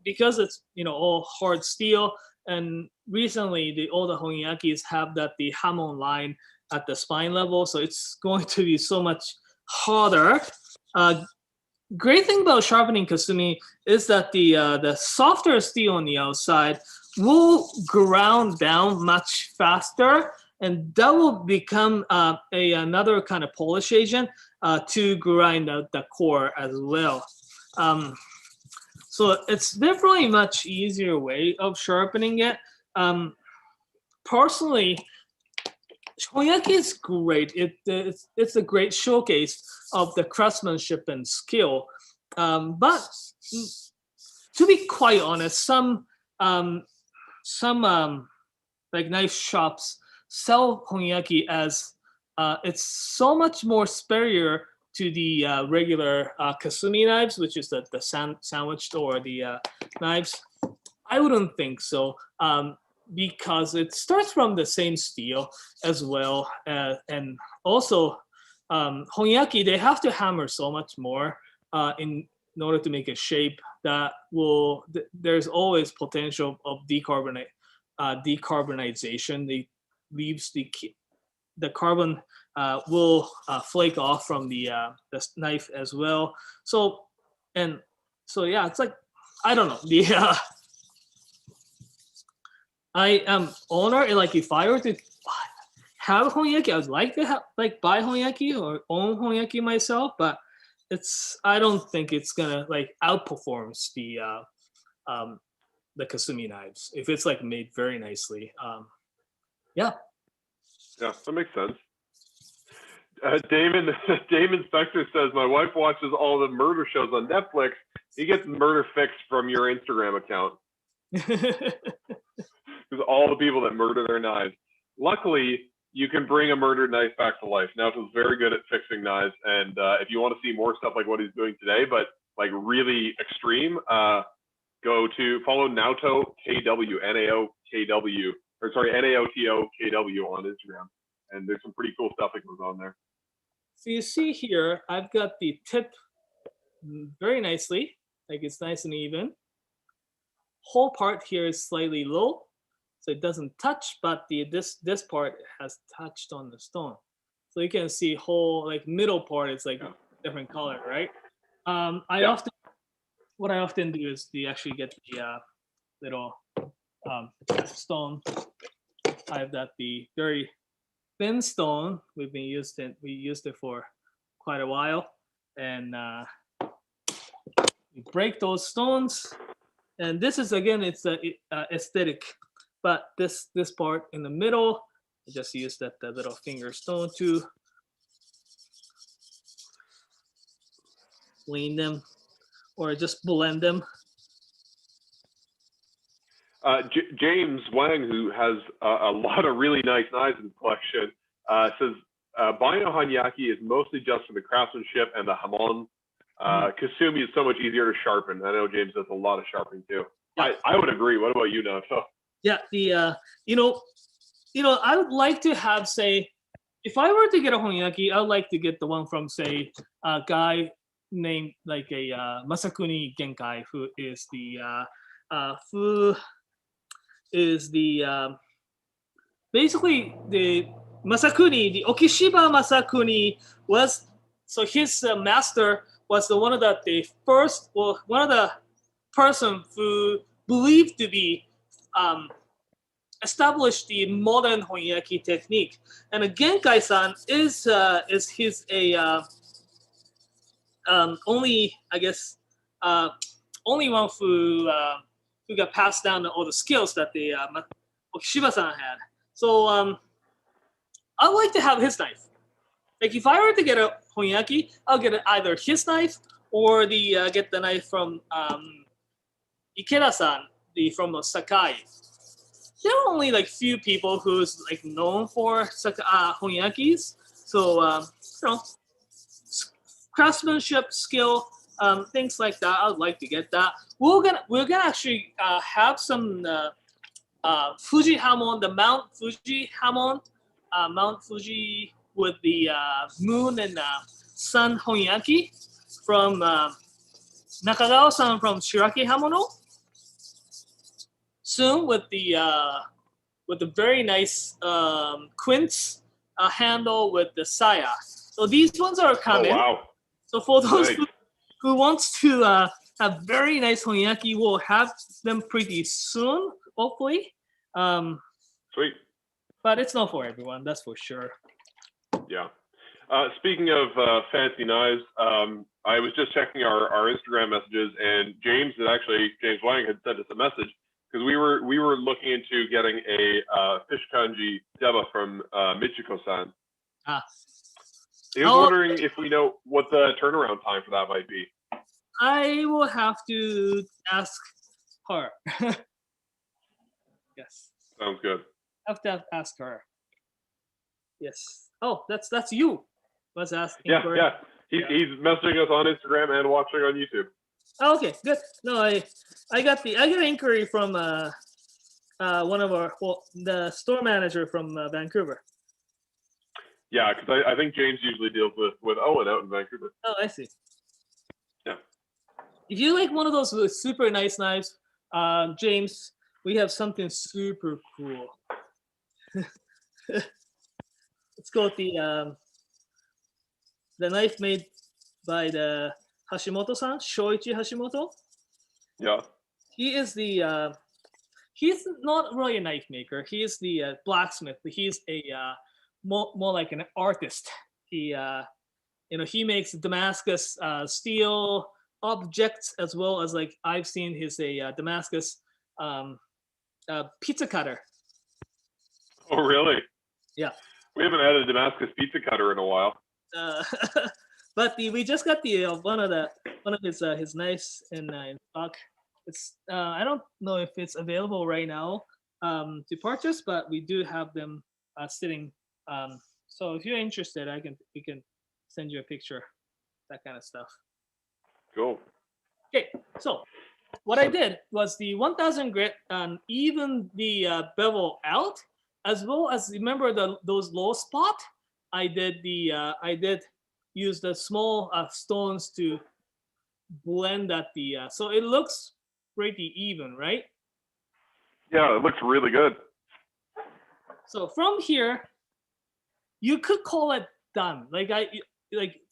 because it's all hard steel. And recently, all the Honyakis have the hamon line at the spine level, so it's going to be so much harder. Great thing about sharpening Kasumi is that the softer steel on the outside will ground down much faster, and that will become another kind of polish agent to grind out the core as well. So it's definitely a much easier way of sharpening it. Personally, Honyaki is great. It's a great showcase of the craftsmanship and skill. But to be quite honest, some like knife shops sell Honyaki as it's so much more superior to the regular Kasumi knives, which is the sandwiched or the knives. I wouldn't think so. Because it starts from the same steel as well, and also Honyaki, they have to hammer so much more in order to make a shape that will. There's always potential of decarbonization. It leaves the carbon will flake off from the knife as well. So yeah, it's like I don't know the. I am owner, and like if I were to have Honyaki, I would like to buy Honyaki or own Honyaki myself, but I don't think it's gonna outperforms the Kasumi knives if it's made very nicely. Yeah, that makes sense. Damon Spector says, my wife watches all the murder shows on Netflix. He gets murder fixed from your Instagram account. Because all the people that murder their knives. Luckily, you can bring a murdered knife back to life. Naoto's very good at fixing knives, and if you want to see more stuff like what he's doing today, but really extreme, go to follow Naoto KW, N-A-O-K-W, or sorry, N-A-O-T-O-K-W on Instagram, and there's some pretty cool stuff that goes on there. So you see here, I've got the tip very nicely, it's nice and even. Whole part here is slightly low, so it doesn't touch, but this part has touched on the stone. So you can see whole middle part is different color, right? What I often do is actually get the little stone. I have the very thin stone. We used it for quite a while, and we break those stones. And this is again, it's aesthetic, but this part in the middle, I just use that little finger stone to clean them or just blend them. James Wang, who has a lot of really nice knives in his collection, says buying a Honyaki is mostly just for the craftsmanship and the hamon. Kasumi is so much easier to sharpen. I know James does a lot of sharpening too. Yeah. I would agree. What about you, Naoto? Yeah, I would like to have, say, if I were to get a Honyaki, I'd like to get the one from, say, a guy named like a Masakuni Genkai, who is the basically the Masakuni, the Okishiba Masakuni was, so his master was one of the first, well, one of the person who believed to be established the modern Honyaki technique. And a Genkai-san is his only, I guess, only one who got passed down all the skills that the Okishiba-san had. So I'd like to have his knife. Like if I were to get a Honyaki, I'll get either his knife or get the knife from Ikeda-san, from Sakai. There are only like few people who's like known for Honyakis. So craftsmanship, skill, things like that. I'd like to get that. We're gonna actually have some Fuji Hamon, the Mount Fuji Hamon, Mount Fuji with the moon and sun Honyaki from Nakagawa-san from Shiraki Hamono. Soon with the very nice quince handle with the saya. So these ones are coming. Oh, wow. So for those Nice. who wants to have very nice Honyaki, we'll have them pretty soon, hopefully. Sweet. But it's not for everyone, that's for sure. Yeah. Speaking of fancy knives, I was just checking our Instagram messages, and James Wang had sent us a message because we were looking into getting a fish kanji deba from Michiko-san. He was wondering if we know what the turnaround time for that might be. I will have to ask her. Yes. Sounds good. I have to ask her. Yes. Oh, that's you. Was asking. Yeah. He's messaging us on Instagram and watching on YouTube. Oh, okay, good. No, I got an inquiry from one of the store manager from Vancouver. Yeah, because I think James usually deals with Owen out in Vancouver. Oh, I see. Yeah. If you like one of those super nice knives, James, we have something super cool. It's called the knife made by the Hashimoto-san, Shoichi Hashimoto. Yeah. He is he's not really a knife maker. He is the blacksmith. He's a more like an artist. He he makes Damascus steel objects, as well as like I've seen his Damascus pizza cutter. Oh, really? Yeah. We haven't had a Damascus pizza cutter in a while. But we just got the one of his knives in stock. It's I don't know if it's available right now to purchase, but we do have them sitting. So if you're interested, we can send you a picture, that kind of stuff. Cool. Okay, so what I did was the 1000 grit and even the bevel out, as well as remember those low spot. I did use the small stones to blend that so it looks pretty even, right? Yeah, it looks really good. So from here, you could call it done. Like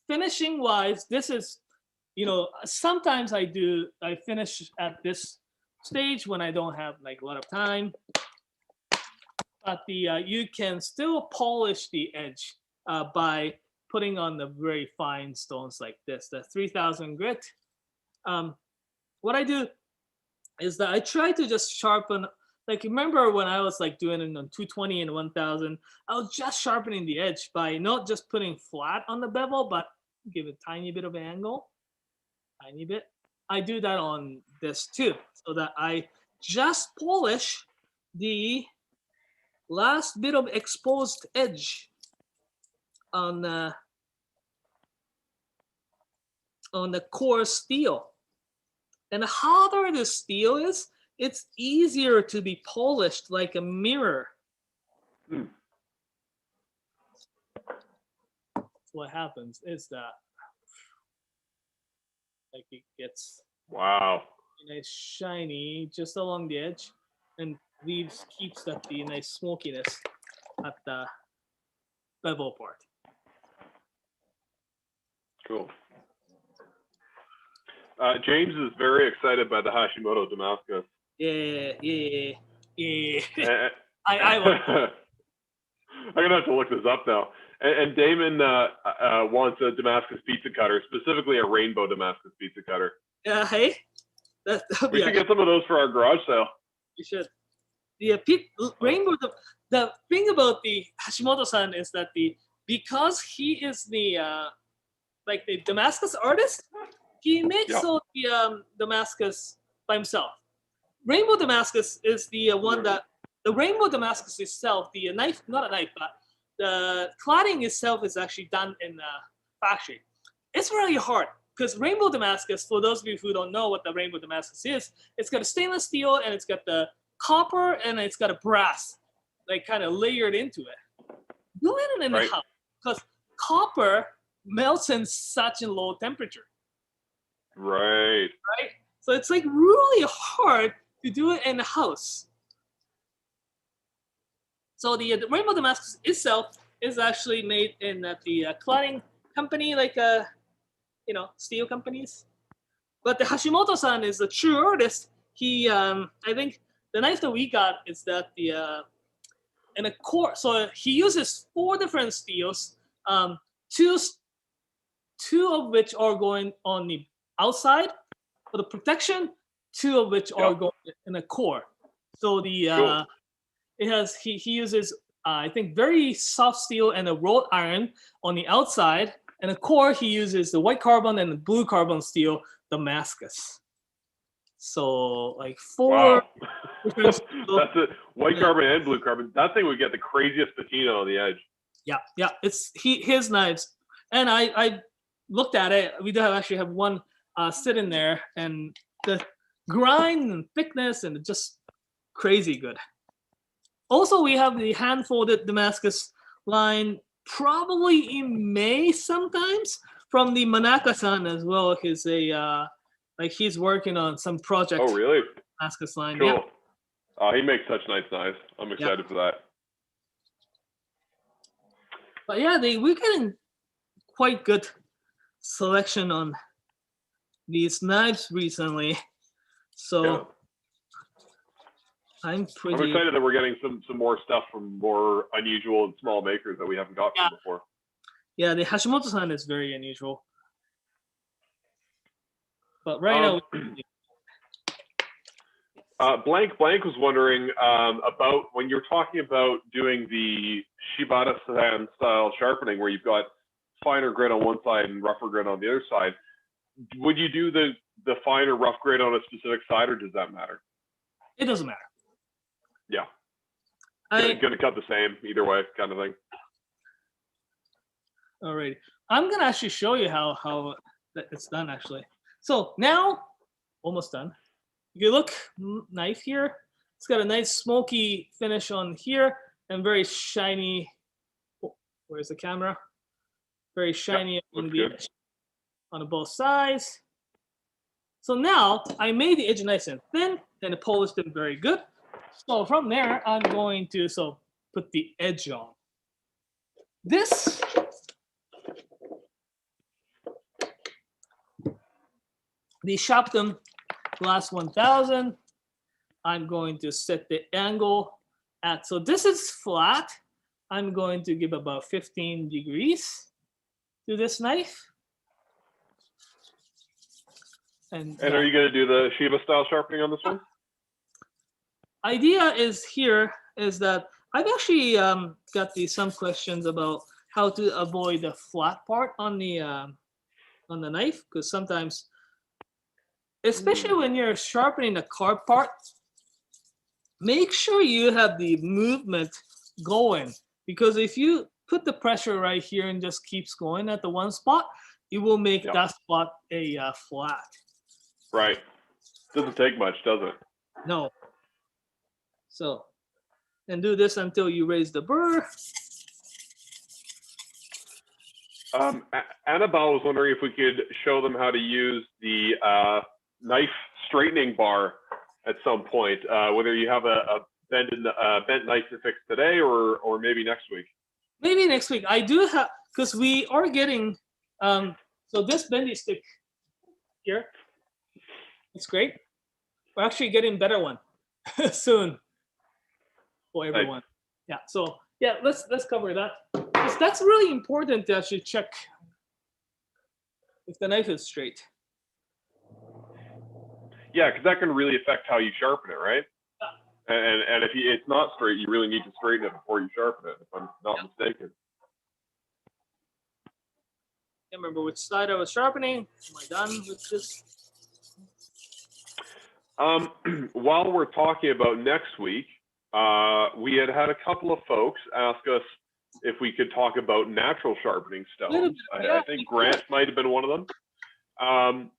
finishing wise, this is, sometimes I finish at this stage when I don't have like a lot of time. But you can still polish the edge by putting on the very fine stones like this, the 3000 grit. What I do is that I try to just sharpen. Like, remember when I was like doing it on 220 and 1000, I was just sharpening the edge by not just putting flat on the bevel, but give a tiny bit of angle, tiny bit. I do that on this too, so that I just polish the last bit of exposed edge on the coarse steel. And the harder the steel is, it's easier to be polished like a mirror. what happens is that like it gets Wow. nice shiny just along the edge, and keeps that the nice smokiness at the bevel part. Cool. James is very excited by the Hashimoto Damascus. Yeah. And- I I'm gonna have to look this up now. And Damon wants a Damascus pizza cutter, specifically a rainbow Damascus pizza cutter. hey, that'll We be should get some of those for our garage sale. you should. The rainbow. The thing about the Hashimoto-san is that because he is the like the Damascus artist, he makes all the Damascus by himself. Rainbow Damascus is the one that the rainbow Damascus itself, the knife, not a knife, but the cladding itself is actually done in a factory. It's really hard because rainbow Damascus, for those of you who don't know what the rainbow Damascus is, it's got a stainless steel and it's got the copper and it's got a brass, like kind of layered into it. Do it in the house because copper melts in such a low temperature. Right. So it's like really hard to do it in the house. So the rainbow Damascus itself is actually made in the cladding company, like steel companies. But the Hashimoto-san is the true artist. He, I think, the knife that we got is that in a core. So he uses 4 different steels, two of which are going on the outside for the protection, 2 of which are going in a core. So the he uses I think very soft steel and a wrought iron on the outside, and a core he uses the white carbon and the blue carbon steel Damascus. So like 4 different steel. That's it. White carbon and blue carbon. That thing would get the craziest patina on the edge. Yeah. It's his knives, and I looked at it. We do actually have one sitting there, and the grind and thickness and just crazy good. Also, we have the hand-folded Damascus line, probably in May sometimes, from the Manaka-san as well. He's working on some project. Oh, really? Damascus line. Cool. Yeah. He makes such nice knives. I'm excited for that. But yeah, we're getting quite good selection on these knives recently. So I'm excited that we're getting some more stuff from more unusual and small makers that we haven't got from before. Yeah, the Hashimoto-san is very unusual. But right now, Blank was wondering about when you're talking about doing the Shibata-san style sharpening, where you've got finer grit on one side and rougher grit on the other side. Would you do the finer rough grit on a specific side, or does that matter? It doesn't matter. Yeah. Gonna cut the same either way, kind of thing. All right. I'm gonna actually show you how it's done actually. So now, almost done. If you look, knife here, it's got a nice smoky finish on here and very shiny. Oh, where's the camera? Very shiny on both sides. So now I made the edge nice and thin and polished them very good. So from there, I'm going to put the edge on. This the Sharpening Glass 1000. I'm going to set the angle at, so this is flat. I'm going to give about 15 degrees to this knife. And are you going to do the Shiba style sharpening on this one? Idea is that I've actually got some questions about how to avoid the flat part on the knife, because sometimes, especially when you're sharpening the carved part, make sure you have the movement going, because if you put the pressure right here and just keeps going at the one spot, it will make that spot a flat. Right. Doesn't take much, does it? No. So, and do this until you raise the burr. Annabelle was wondering if we could show them how to use the knife straightening bar at some point, whether you have a bent knife to fix today or maybe next week. Maybe next week. I do have, because we are getting, so this bendy stick here, it's great. We're actually getting better one soon for everyone. Nice. Yeah. So yeah, let's cover that. Because that's really important to actually check if the knife is straight. Yeah, because that can really affect how you sharpen it, right? Yeah. And if it's not straight, you really need to straighten it before you sharpen it, if I'm not mistaken. Can't remember which side I was sharpening. Am I done with this? While we're talking about next week, we had a couple of folks ask us if we could talk about natural sharpening stones. I think Grant might have been one of them.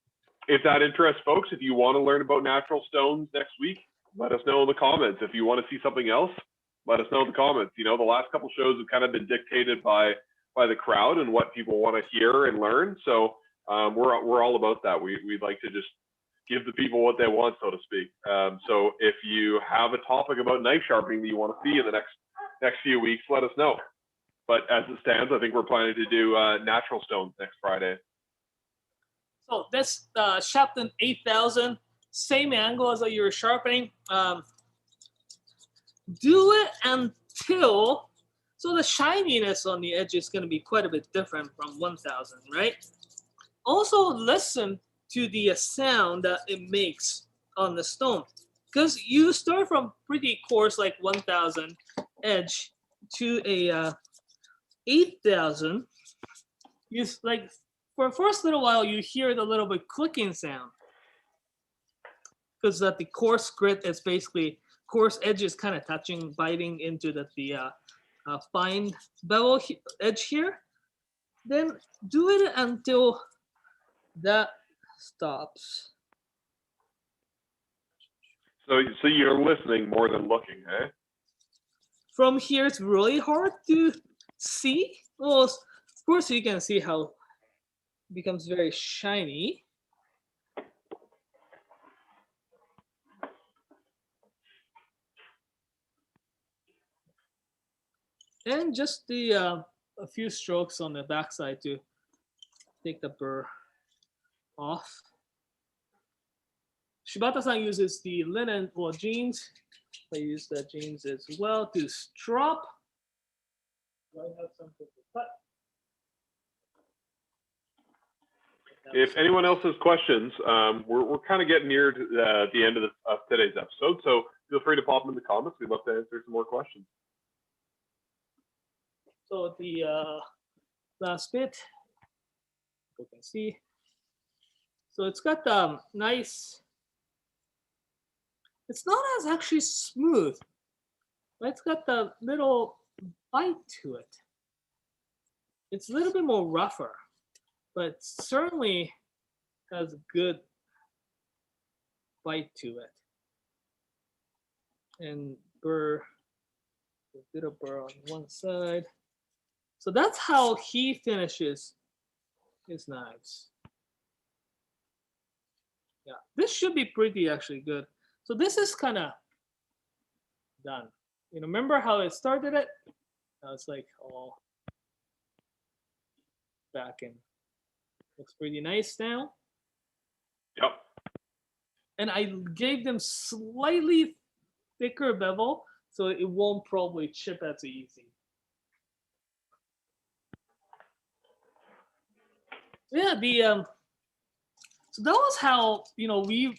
If that interests folks, if you want to learn about natural stones next week, let us know in the comments. If you want to see something else, let us know in the comments. You know, the last couple shows have kind of been dictated by the crowd and what people want to hear and learn. So we're all about that. We'd like to just give the people what they want, so to speak. So if you have a topic about knife sharpening that you want to see in the next few weeks, let us know. But as it stands, I think we're planning to do natural stones next Friday. So this Sharpening 8000, same angle as you were sharpening. Do it until, so the shininess on the edge is going to be quite a bit different from 1000, right? Also listen to the sound that it makes on the stone, because you start from pretty coarse like 1000 edge to a 8000. You like, for the first little while you hear the little bit clicking sound, because that the coarse grit is basically coarse edges kind of touching, biting into the fine bevel edge here. Then do it until that stops. So you're listening more than looking, eh? From here, it's really hard to see. Well, of course, you can see how it becomes very shiny. And just a few strokes on the backside to take the burr off. Shibata-san uses the linen or jeans. I use the jeans as well to strop. Do I have something to cut? If anyone else has questions, we're kind of getting near to the end of today's episode, so feel free to pop them in the comments. We'd love to answer some more questions. So the last bit, you can see. So it's got nice. It's not as actually smooth, but it's got the little bite to it. It's a little bit more rougher, but certainly has a good bite to it. And burr, a bit of burr on one side. So that's how he finishes his knives. Yeah, this should be pretty actually good. So this is kind of done. You know, remember how it started it? Now it's like all back in. Looks pretty nice now. Yep. And I gave them slightly thicker bevel, so it won't probably chip as easy. Yeah, so that was how, you know, we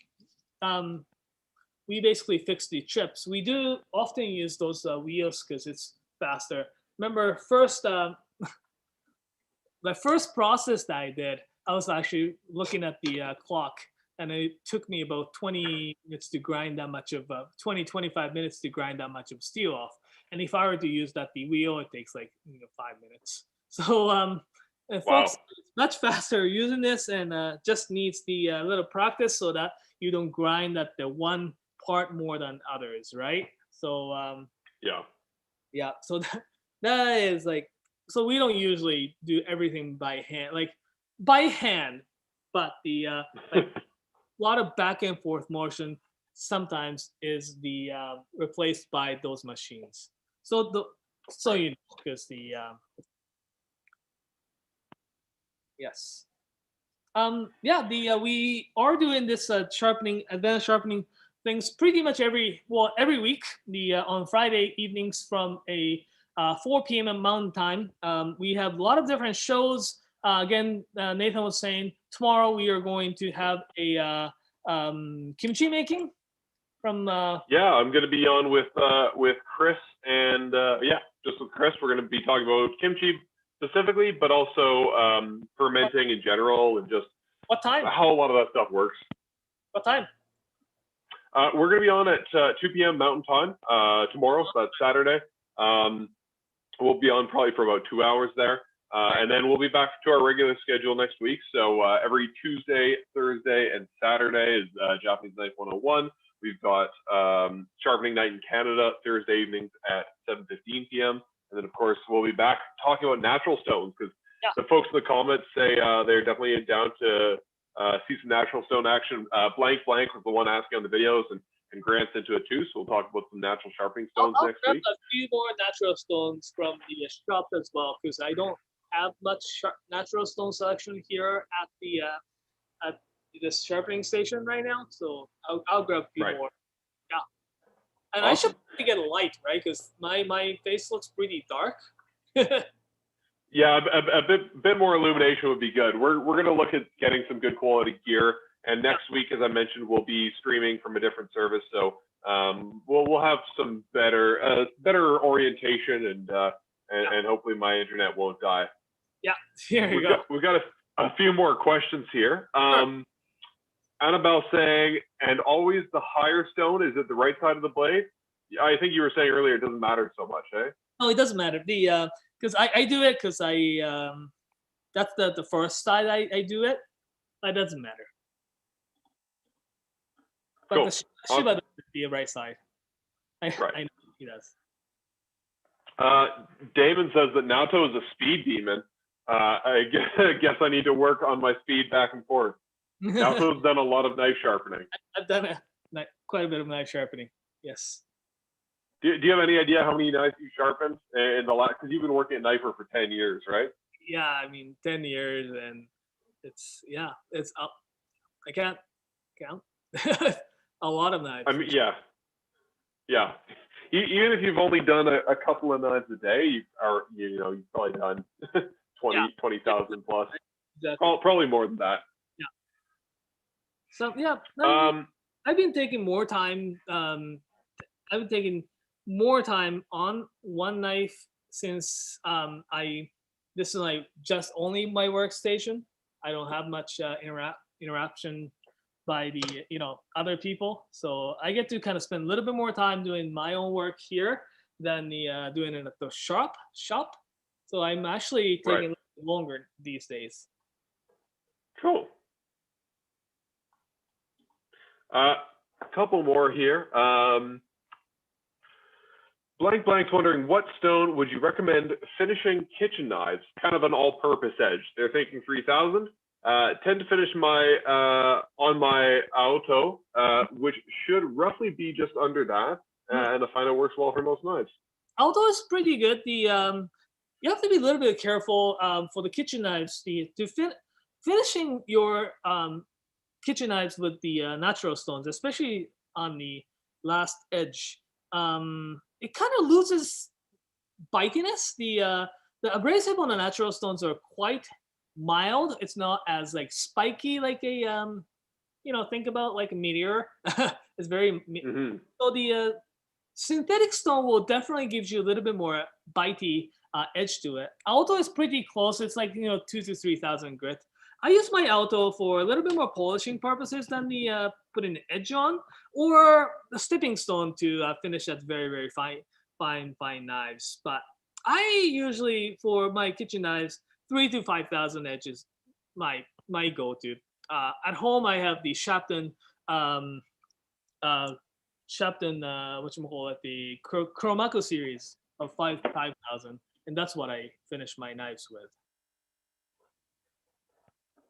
basically fix the chips. We do often use those wheels because it's faster. Remember, the first process that I did, I was actually looking at the clock, and it took me about 20 minutes to grind that much of 25 minutes to grind that much of steel off. And if I were to use the wheel, it takes like 5 minutes. So and folks, it's much faster using this, and just needs the little practice so that you don't grind that the one part more than others, right? So yeah. So that is like so we don't usually do everything by hand, by hand, but the like a lot of back and forth motion sometimes is the replaced by those machines. So because the yes. Yeah, the we are doing this sharpening, advanced sharpening things pretty much every week. The on Friday evenings from a 4 p.m. Mountain Time. We have a lot of different shows. Again, Nathan was saying tomorrow we are going to have a kimchi making from. Yeah, I'm going to be on with Chris and just with Chris. We're going to be talking about kimchi specifically, but also fermenting in general and just what time? How a lot of that stuff works. What time? We're going to be on at 2 p.m. Mountain Time tomorrow, so that's Saturday. We'll be on probably for about 2 hours there. And then we'll be back to our regular schedule next week. So every Tuesday, Thursday, and Saturday is Japanese Knife 101. We've got Sharpening Night in Canada, Thursday evenings at 7:15 p.m. And then, of course, we'll be back talking about natural stones because the folks in the comments say they're definitely down to see some natural stone action. Blank was the one asking on the videos, and Grant's into it too. So we'll talk about some natural sharpening stones next week. I'll grab a few more natural stones from the shop as well because I don't have much natural stone selection here at the sharpening station right now. So I'll grab a few more. Yeah, and awesome. I should probably get a light, right? Because my face looks pretty dark. Yeah, a bit more illumination would be good. We're going to look at getting some good quality gear, and next week, as I mentioned, we'll be streaming from a different service, so we'll have some better orientation, and hopefully my internet won't die. Yeah, here you go. We've got a few more questions here. Sure. Annabelle saying, and always the higher stone is at the right side of the blade. I think you were saying earlier it doesn't matter so much, eh? No, it doesn't matter. Because I do it because that's the first side I do it. That doesn't matter. But cool. The Shiba doesn't be the right side. I know he does. Damon says that Naoto is a speed demon. I guess I need to work on my speed back and forth. Naoto's done a lot of knife sharpening. I've done quite a bit of knife sharpening. Yes. Do you have any idea how many knives you sharpened in the last? Because you've been working at Knifewear for 10 years, right? Yeah, I mean 10 years, and it's up. I can't count. A lot of knives. I mean, yeah. Even if you've only done a couple of knives a day, you've probably done 20,000 plus. Exactly. Probably more than that. Yeah. So yeah, I've been taking more time. I've been taking more time on one knife since this is like just only my workstation. I don't have much interaction by the other people, so I get to kind of spend a little bit more time doing my own work here than doing it at the shop. So I'm actually taking longer these days. Cool. A couple more here. Blank's wondering, what stone would you recommend finishing kitchen knives? Kind of an all-purpose edge. They're thinking 3,000. Tend to finish on my Naoto, which should roughly be just under that, and I find it works well for most knives. Naoto is pretty good. You have to be a little bit careful for the kitchen knives. Finishing your kitchen knives with the natural stones, especially on the last edge. It kind of loses bitiness. The abrasive on the natural stones are quite mild. It's not as like spiky like a think about like a meteor. It's very so the synthetic stone will definitely give you a little bit more bitey edge to it. Naoto is pretty close. It's like 2,000 to 3,000 grit. I use my Naoto for a little bit more polishing purposes than the putting the edge on, or the stepping stone to finish at very, very fine knives. But I usually, for my kitchen knives, 3,000 to 5,000 edges my go-to. At home, I have the Sharpening, the Chromaco series of 5,000. and that's what I finish my knives with.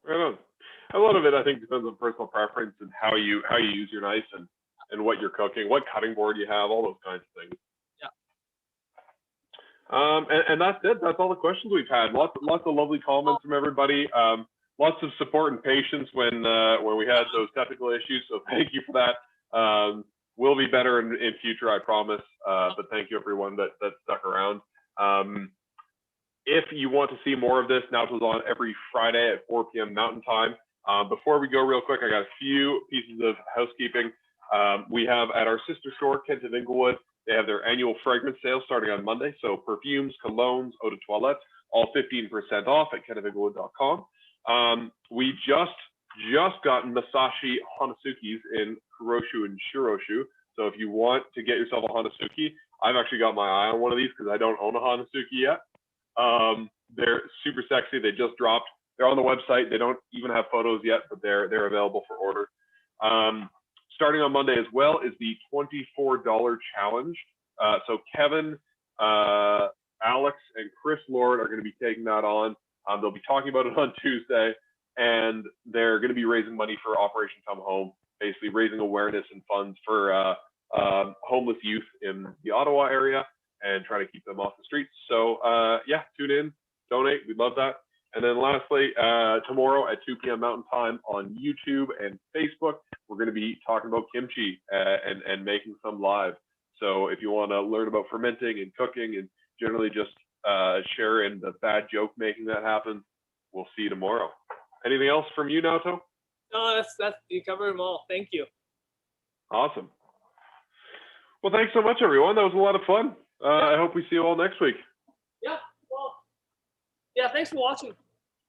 Right on. A lot of it, I think, depends on personal preference and how you use your knife and what you're cooking, what cutting board you have, all those kinds of things. And that's it. That's all the questions we've had. Lots of lovely comments from everybody. Lots of support and patience when we had those technical issues. So thank you for that. We'll be better in future, I promise. But thank you everyone that stuck around. If you want to see more of this, Naoto's on every Friday at 4 p.m. Mountain Time. Before we go real quick, I got a few pieces of housekeeping. We have at our sister store, Kent of Inglewood, they have their annual fragrance sale starting on Monday. So perfumes, colognes, eau de toilette, all 15% off at kentofinglewood.com. We just got Masashi Hanasukis in Kuroshu and Shiroshu. So if you want to get yourself a Hanasuki, I've actually got my eye on one of these because I don't own a Hanasuki yet. They're super sexy. They just dropped. They're on the website. They don't even have photos yet, but they're available for order. Starting on Monday as well is the $24 challenge. So Kevin, Alex, and Chris Lord are going to be taking that on. They'll be talking about it on Tuesday, and they're going to be raising money for Operation Come Home, basically raising awareness and funds for homeless youth in the Ottawa area and trying to keep them off the streets. So yeah, tune in, donate. We'd love that. And then lastly, tomorrow at 2 p.m. Mountain Time on YouTube and Facebook, we're going to be talking about kimchi and making some live. So if you want to learn about fermenting and cooking and generally just share in the bad joke making that happen, we'll see you tomorrow. Anything else from you, Naoto? No, that's you covered them all. Thank you. Awesome. Well, thanks so much, everyone. That was a lot of fun. I hope we see you all next week. Yeah. Well, yeah. Thanks for watching.